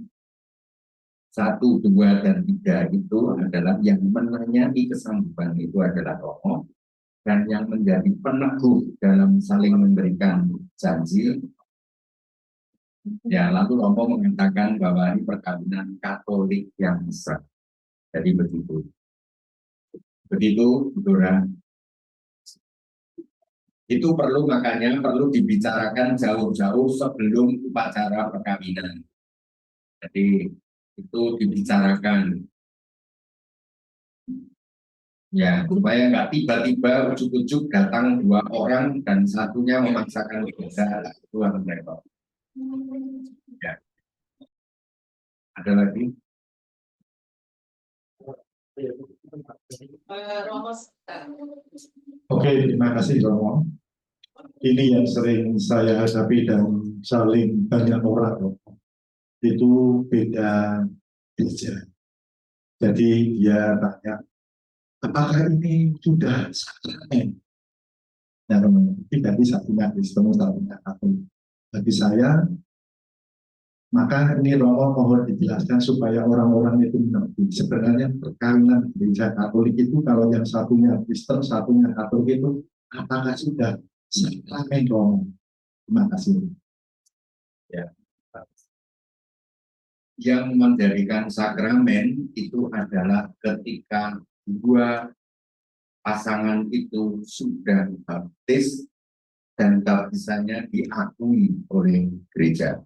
1, 2, dan 3 itu adalah yang menanyai kesanggupan itu adalah Romo, dan yang menjadi peneguh dalam saling memberikan janji. Ya, lalu Romo mengatakan bahwa ini perkawinan Katolik yang sah. Jadi begitu, Dora. Itu makanya perlu dibicarakan jauh-jauh sebelum upacara perkawinan. Jadi itu dibicarakan. Ya, supaya nggak tiba-tiba ujuk-ujuk datang 2 orang dan satunya memaksakan kita. Itu harus repot. Ya. Ada lagi? Oke, terima kasih Romo. Ini yang sering saya hadapi dan saling banyak orang itu beda gereja. Jadi dia tanya, apakah ini sudah sakramen? Nah, tidak bisa punya Kristen, satunya Katolik. Bagi saya, maka ini Romo mohon dijelaskan supaya orang-orang itu mengerti. Sebenarnya perkawinan gereja Katolik itu kalau yang satunya Kristen, satunya Katolik itu apakah sudah sakramen Romo? Terima kasih. Ya. Yang menjadikan sakramen itu adalah ketika 2 pasangan itu sudah dibaptis dan baptisannya diakui oleh gereja.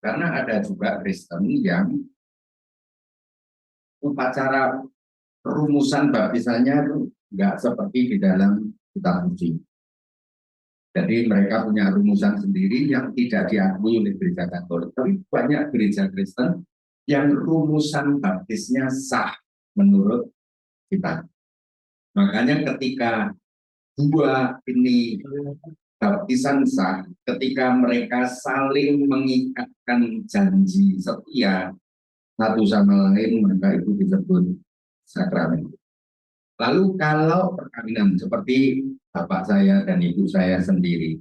Karena ada juga Kristen yang upacara rumusan baptisannya itu nggak seperti di dalam kitab suci. Jadi mereka punya rumusan sendiri yang tidak diakui oleh gereja Katolik. Tapi banyak gereja Kristen yang rumusan baptisnya sah menurut kita. Makanya ketika dua ini baptisan sah, ketika mereka saling mengikatkan janji setia satu sama lain, maka itu disebut sakramen. Lalu kalau perkawinan seperti bapak saya dan ibu saya sendiri,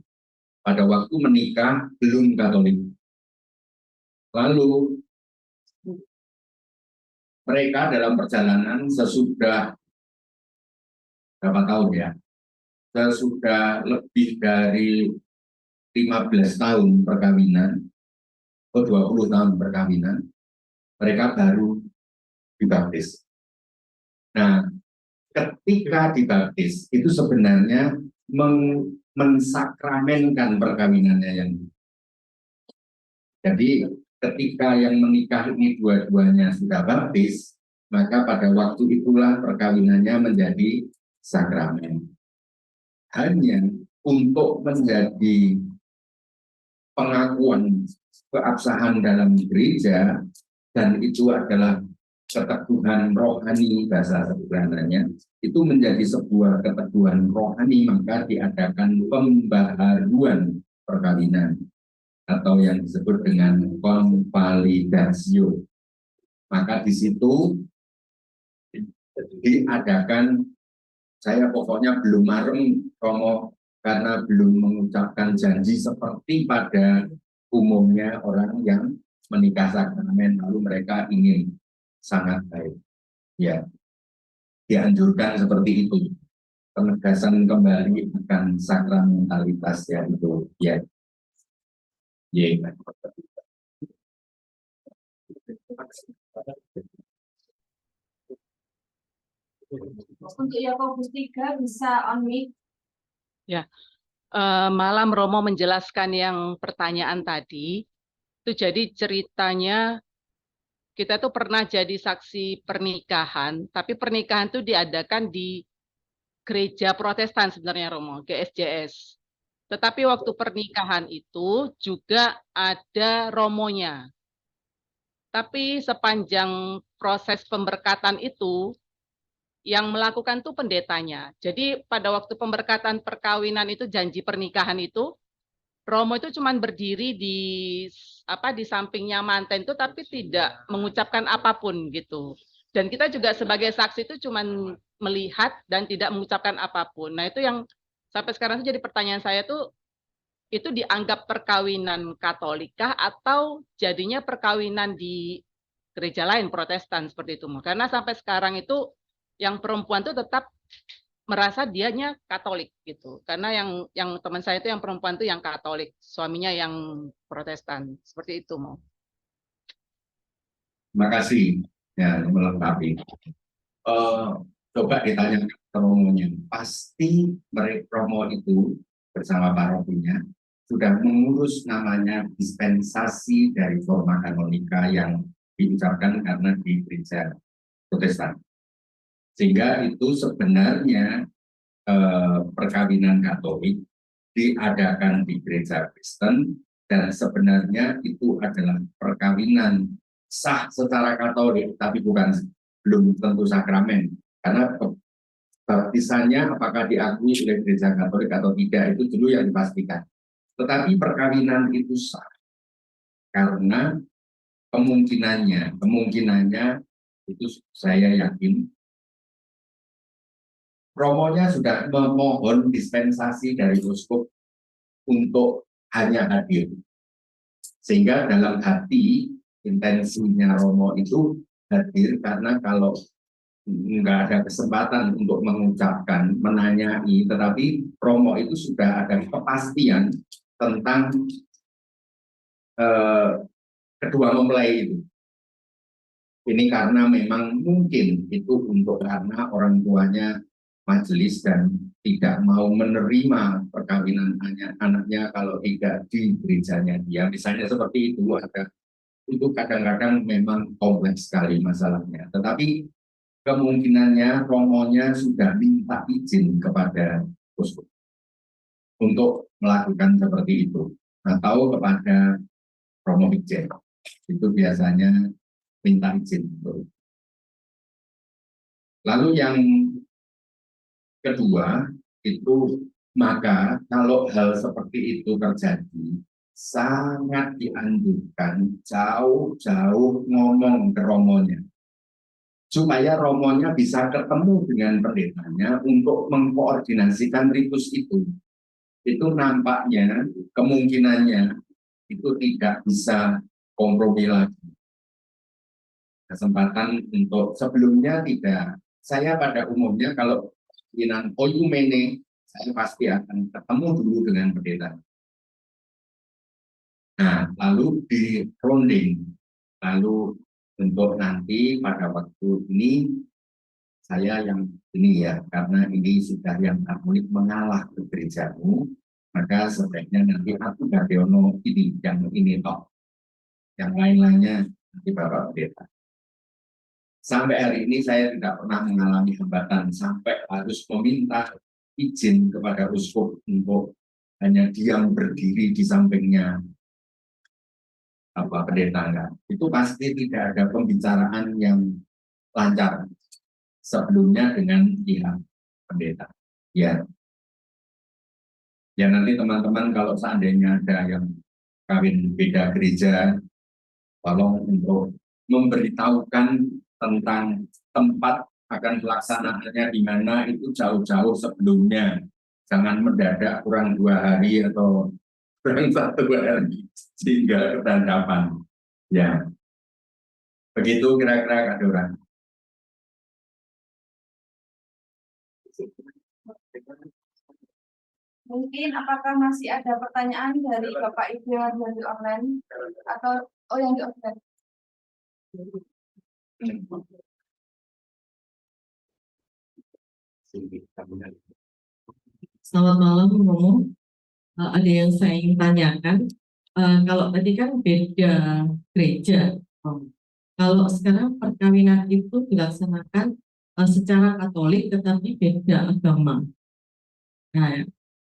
pada waktu menikah belum Katolik. Lalu mereka dalam perjalanan sesudah berapa tahun ya? Sesudah lebih dari 15 tahun perkawinan, atau 20 tahun perkawinan, mereka baru dibaptis. Nah, ketika dibaptis itu sebenarnya mensakramenkan perkawinannya yang. Jadi ketika yang menikah ini dua-duanya sudah baptis, maka pada waktu itulah perkawinannya menjadi sakramen. Hanya untuk menjadi pengakuan keabsahan dalam gereja, dan itu adalah keteguhan rohani bahasa sederhananya, itu menjadi sebuah keteguhan rohani, maka diadakan pembaharuan perkawinan atau yang disebut dengan konvalidatio. Maka di situ diadakan, saya pokoknya belum marem Romo karena belum mengucapkan janji seperti pada umumnya orang yang menikah sakramen lalu mereka ingin sangat baik. Ya, dianjurkan seperti itu. Penegasan kembali akan sakramentalitas ya itu ya. Untuk Yakobus 3 bisa on mic. Ya, malam Romo menjelaskan yang pertanyaan tadi. Itu jadi ceritanya kita tuh pernah jadi saksi pernikahan, tapi pernikahan itu diadakan di gereja Protestan sebenarnya Romo, GSJS. Tetapi waktu pernikahan itu juga ada romonya. Tapi sepanjang proses pemberkatan itu, yang melakukan tuh pendetanya. Jadi pada waktu pemberkatan perkawinan itu, janji pernikahan itu, romo itu cuma berdiri di sampingnya manten itu, tapi tidak mengucapkan apapun gitu. Dan kita juga sebagai saksi itu cuma melihat dan tidak mengucapkan apapun. Nah itu yang sampai sekarang itu jadi pertanyaan saya tuh, itu dianggap perkawinan Katolikah atau jadinya perkawinan di gereja lain Protestan seperti itu? Karena sampai sekarang itu yang perempuan tuh tetap merasa dianya Katolik gitu. Karena yang teman saya itu yang perempuan tuh yang Katolik, suaminya yang Protestan. Seperti itu mau. Terima kasih ya melengkapi. Coba ditanyakan ke romonya. Pasti mereka romo itu bersama parokinya sudah mengurus namanya dispensasi dari forma kanonika yang diucapkan karena di gereja Protestan. Sehingga itu sebenarnya perkawinan Katolik diadakan di gereja Kristen dan sebenarnya itu adalah perkawinan sah secara Katolik, tapi belum tentu sakramen. Karena baptisannya apakah diakui oleh gereja Katolik atau tidak itu dulu yang dipastikan. Tetapi perkawinan itu sah karena kemungkinannya itu saya yakin romonya sudah memohon dispensasi dari uskup untuk hanya hadir. Sehingga dalam hati intensinya romo itu hadir karena kalau nggak ada kesempatan untuk mengucapkan, menanyai, tetapi romo itu sudah ada kepastian tentang kedua mempelai itu. Ini karena memang mungkin itu untuk karena orang tuanya majelis dan tidak mau menerima perkawinan anaknya kalau tidak di gerejanya dia. Misalnya seperti itu ada. Itu kadang-kadang memang kompleks sekali masalahnya. Tetapi kemungkinannya romonya sudah minta izin kepada uskup. untuk melakukan seperti itu, atau kepada Romo Bikjen. Itu biasanya minta izin. Lalu yang kedua itu, maka kalau hal seperti itu terjadi, sangat dianjurkan jauh-jauh ngomong ke romonya, supaya romonya bisa ketemu dengan pendetanya untuk mengkoordinasikan ritus itu. Itu nampaknya kemungkinannya itu tidak bisa kompromi lagi. Kesempatan untuk sebelumnya tidak. Saya pada umumnya kalau keinginan Oyumene, saya pasti akan ketemu dulu dengan pendeta. Nah, lalu di rounding, lalu untuk nanti pada waktu ini saya yang ini ya, karena ini sudah yang harmonik mengalah ke gerejamu, maka sebaiknya nanti aku Gadiono ini, yang ini toh, yang lain-lainnya nanti Bapak Pendeta. Sampai hari ini saya tidak pernah mengalami hambatan sampai harus meminta izin kepada uskup untuk hanya diam berdiri di sampingnya pendeta, enggak. Itu pasti tidak ada pembicaraan yang lancar sebelumnya dengan pihak pendeta. Ya, ya nanti teman-teman kalau seandainya ada yang kawin beda gereja, tolong untuk memberitahukan tentang tempat akan pelaksanaannya di mana itu jauh-jauh sebelumnya. Jangan mendadak kurang 2 hari atau kurang 1 hari sehingga ketandapan. Ya, begitu kira-kira Kak Dora. Mungkin apakah masih ada pertanyaan dari Bapak Ibu yang di online atau yang di offline? Selamat malam, Romo. Ada yang saya ingin tanyakan. Kalau tadi kan beda gereja, kalau sekarang perkawinan itu dilaksanakan secara Katolik, tetapi beda agama. Nah,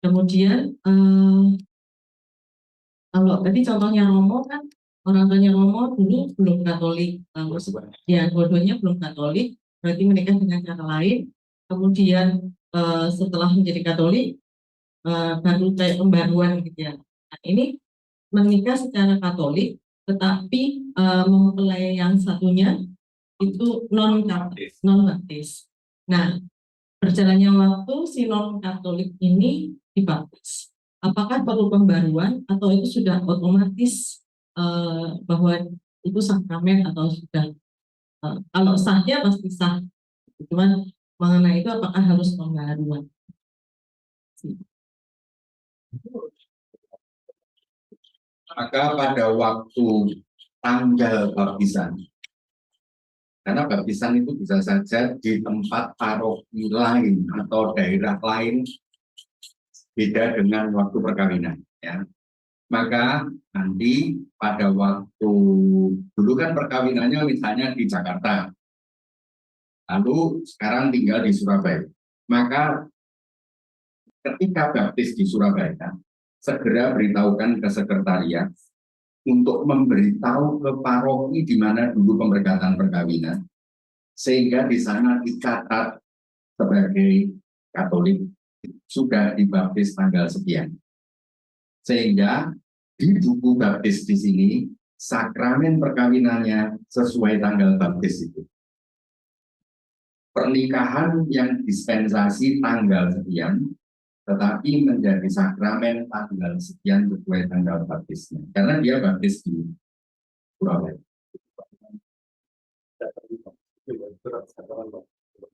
kemudian kalau tadi contohnya Romo kan, orang tuanya Romo dulu belum Katolik, ya dua-duanya belum Katolik, berarti menikah dengan cara lain. Kemudian setelah menjadi Katolik, baru kayak pembaruan gitu ya. Nah, ini menikah secara Katolik, tetapi mempelai yang satunya itu non-baptis. Nah, berjalannya waktu si non-Katolik ini dibaptis. Apakah perlu pembaruan atau itu sudah otomatis bahwa itu sakramen atau sudah kalau sahnya pasti sah. Cuman mengenai itu apakah harus pembaruan? Maka pada waktu tanggal baptisan, karena baptisan itu bisa saja di tempat paroki lain atau daerah lain beda dengan waktu perkawinan, ya. Maka nanti pada waktu dulu kan perkawinannya misalnya di Jakarta, lalu sekarang tinggal di Surabaya. Maka ketika baptis di Surabaya, segera beritahukan ke sekretariat untuk memberitahu ke paroki di mana dulu pemberkatan perkawinan, sehingga di sana dicatat sebagai Katolik sudah dibaptis tanggal sekian. Sehingga di buku baptis di sini sakramen perkawinannya sesuai tanggal baptis itu. Pernikahan yang dispensasi tanggal sekian, tetapi menjadi sakramen tanggal sekian sesuai tanggal baptisnya. Karena dia baptis di Surabaya.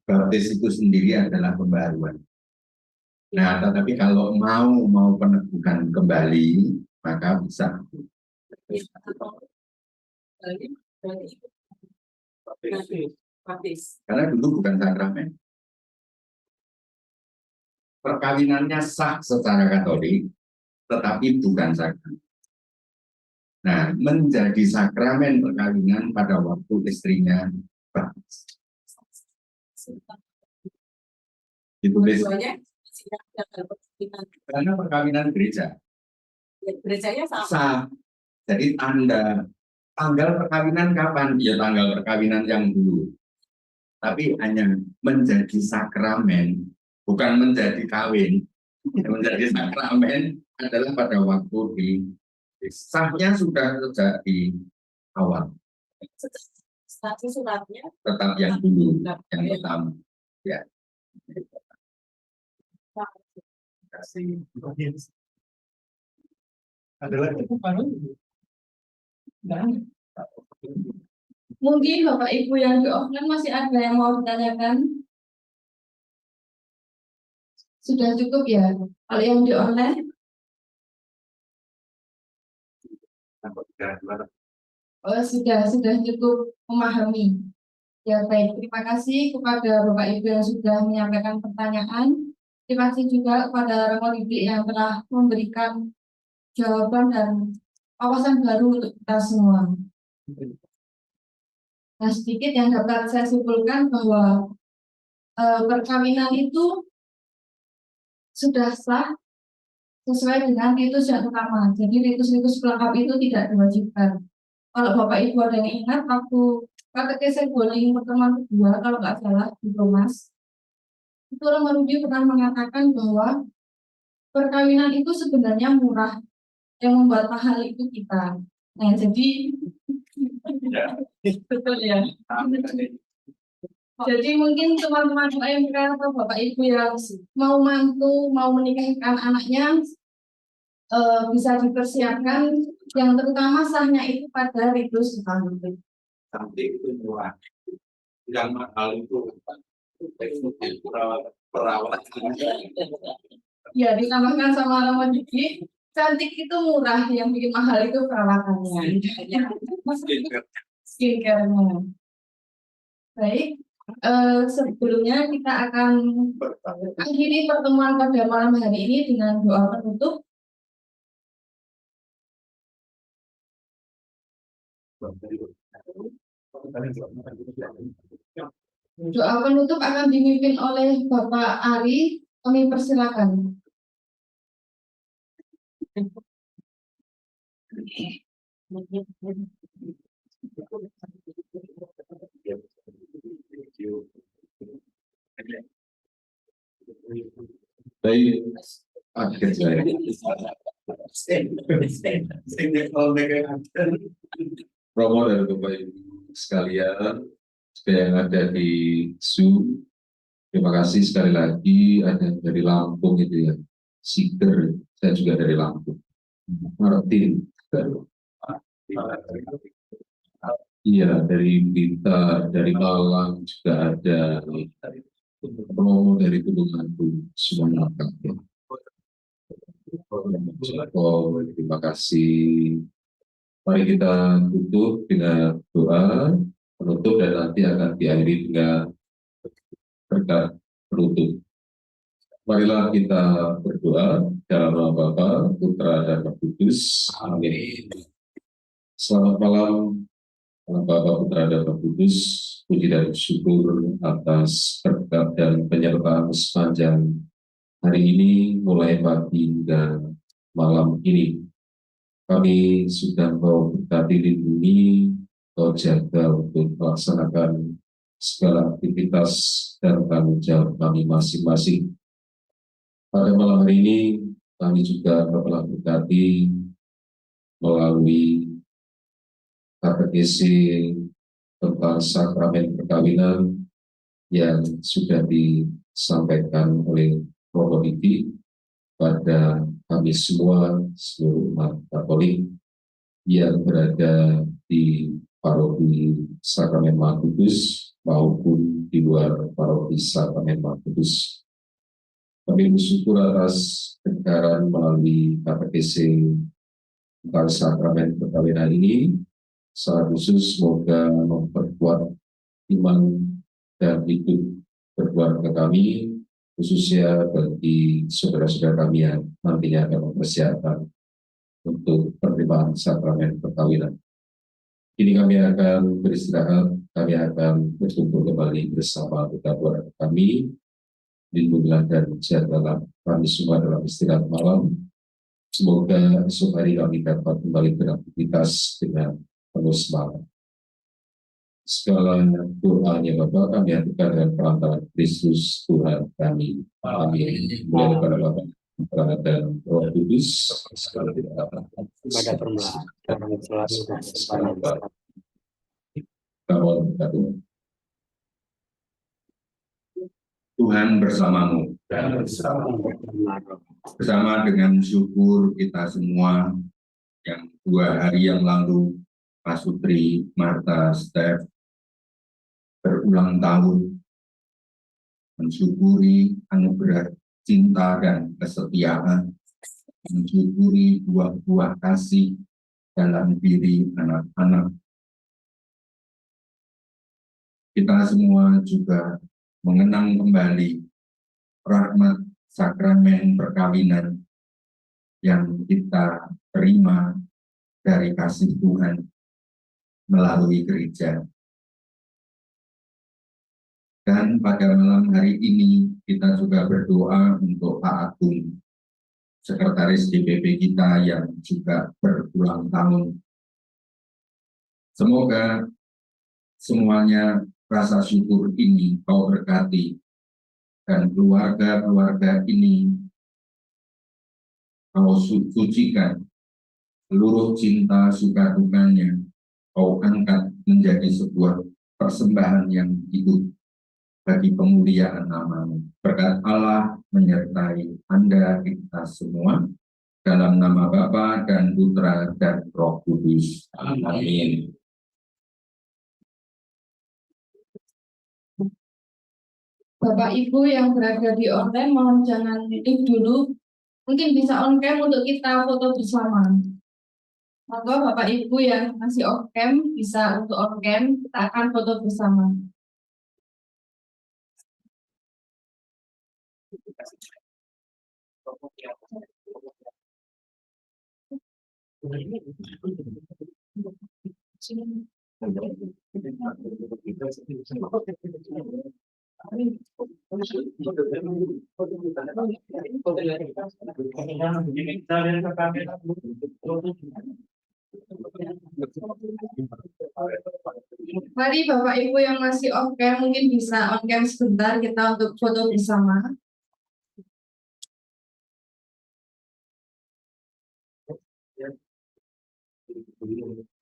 Baptis itu sendiri adalah pembaruan. Nah, tetapi kalau mau peneguhan kembali, maka bisa. Karena dulu bukan sakramen. Perkawinannya sah secara Katolik, tetapi bukan sakramen. Nah, menjadi sakramen perkawinan pada waktu istrinya baptis. Ditulis Karena perkawinan gereja. Gerejanya sama. Sah. Jadi tanggal perkawinan kapan? Ya tanggal perkawinan yang dulu. Tapi hanya menjadi sakramen, bukan menjadi kawin. Menjadi sakramen adalah pada waktu di sahnya sudah sejak di awal. Status suratnya Tetap yang dulu, yang pertama. Ya. Kasih. Adalah itu baru. Mungkin Bapak Ibu yang di offline masih ada yang mau ditanyakan? Sudah cukup ya? Kalau yang di online? Sudah cukup memahami. Ya baik, terima kasih kepada Bapak Ibu yang sudah menyampaikan pertanyaan. Terima kasih juga kepada Romo Didik yang telah memberikan jawaban dan wawasan baru untuk kita semua. Nah, sedikit yang dapat saya simpulkan bahwa perkawinan itu sudah sah sesuai dengan ritus yang utama. Jadi ritus-ritus pelengkap itu tidak diwajibkan. Kalau Bapak Ibu ada yang ingat, waktu katekese Boling pertemuan kedua, kalau nggak salah di Thomas, itu Romo Rudi pernah mengatakan bahwa perkawinan itu sebenarnya murah, yang membuat mahal itu kita. Nah, jadi betul ya. Jadi mungkin teman-teman UMK atau Bapak Ibu yang mau mantu, mau menikahkan anaknya, bisa dipersiapkan. Yang terutama sahnya itu pada ritus cantik. Cantik itu murah. Yang mahal itu perawatan. Ya, ditambahkan sama Romo Diki, cantik itu murah, yang bikin mahal itu perawatannya. Skincare-nya. Baik, sebelumnya kita akan akhiri pertemuan pada malam hari ini dengan doa penutup. Doa penutup akan dipimpin oleh Bapak Ari. Kami persilakan. Baik, akhir saya. Romo dan Bapak Ibu sekalian yang ada di Zoom, terima kasih sekali lagi. Ada dari Lampung itu ya, Siger, saya juga dari Lampung. Martin, iya dari Blitar, dari Malang juga ada. Romo dari Tulungan semua lengkap. Terima kasih. Mari kita tutup dengan doa penutup dan nanti akan diakhiri dengan berkat penutup. Marilah kita berdoa dalam nama Bapa, Putra dan Roh Kudus. Amin. Selamat malam, Bapa, Putra dan Roh Kudus. Puji dan syukur atas berkat dan penyertaan sepanjang hari ini, mulai pagi hingga malam ini. Kami sudah Kau berkati, lindungi, Kau jaga untuk melaksanakan segala aktivitas dan tanggung jawab kami masing-masing. Pada malam hari ini, kami juga telah berkati melalui katekesi tentang sakramen perkawinan yang sudah disampaikan oleh Romo Diki pada kami semua, seluruh umat Katolik yang berada di paroki Sakramen Maha Kudus maupun di luar paroki Sakramen Maha Kudus. Kami bersyukur atas kedengaran melalui katekesi tentang sakramen perkawinan ini. Secara khusus semoga memperkuat iman dan hidup berkeluarga kami, khususnya bagi saudara-saudara kami yang nantinya akan mempersiapkan untuk penerimaan sakramen perkawinan. Kini kami akan beristirahat, kami akan berkumpul kembali bersama keluarga kami lindungilah dan jagalah kami semua dalam istirahat malam. Semoga esok hari kami dapat kembali beraktivitas dengan penuh semangat. Segala doanya Bapa kami aturkan dengan perantara Kristus Tuhan kami. Amin. Mulai daripada Bapa dan Roh Kudus. Pada permulaan, sekarang selalu dan sekarang. Kawal berkat Tuhan. Tuhan bersamamu. Bersama dengan syukur kita semua yang 2 hari yang lalu Pak Sutri, Marta, Steph berulang tahun mensyukuri anugerah cinta dan kesetiaan, mensyukuri buah-buah kasih dalam diri anak-anak. Kita semua juga mengenang kembali rahmat sakramen perkawinan yang kita terima dari kasih Tuhan melalui gereja. Dan pada malam hari ini kita juga berdoa untuk Pak Agung, Sekretaris DPP kita yang juga berulang tahun. Semoga semuanya rasa syukur ini Kau berkati dan keluarga-keluarga ini Kau sucikan, seluruh cinta suka dukanya Kau angkat menjadi sebuah persembahan yang hidup bagi pemuliaan nama-Mu. Berkat Allah menyertai Anda kita semua dalam nama Bapa dan Putra dan Roh Kudus. Amin. Bapak Ibu yang berada di online mohon jangan leave dulu. Mungkin bisa on cam untuk kita foto bersama. Maka Bapak Ibu yang masih off cam bisa untuk on cam, kita akan foto bersama. Mari Bapak Ibu yang masih off cam mungkin bisa on cam sebentar kita untuk foto bersama.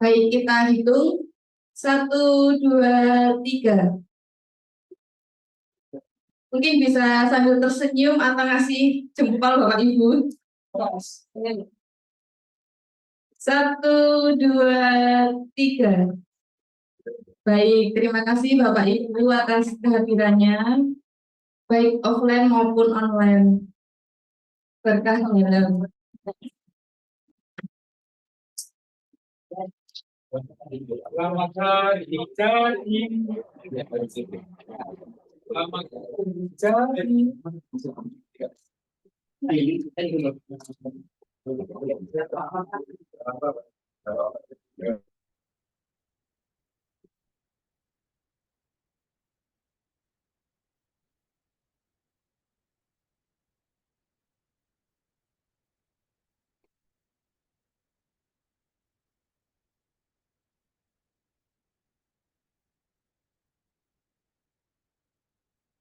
Baik, kita hitung 1, 2, 3. Mungkin bisa sambil tersenyum atau ngasih jempol Bapak Ibu. 1, 2, 3. Baik, terima kasih Bapak Ibu atas kehadirannya, baik offline maupun online. Berkah dalam. Selamat hari jadi. Selamat jadi.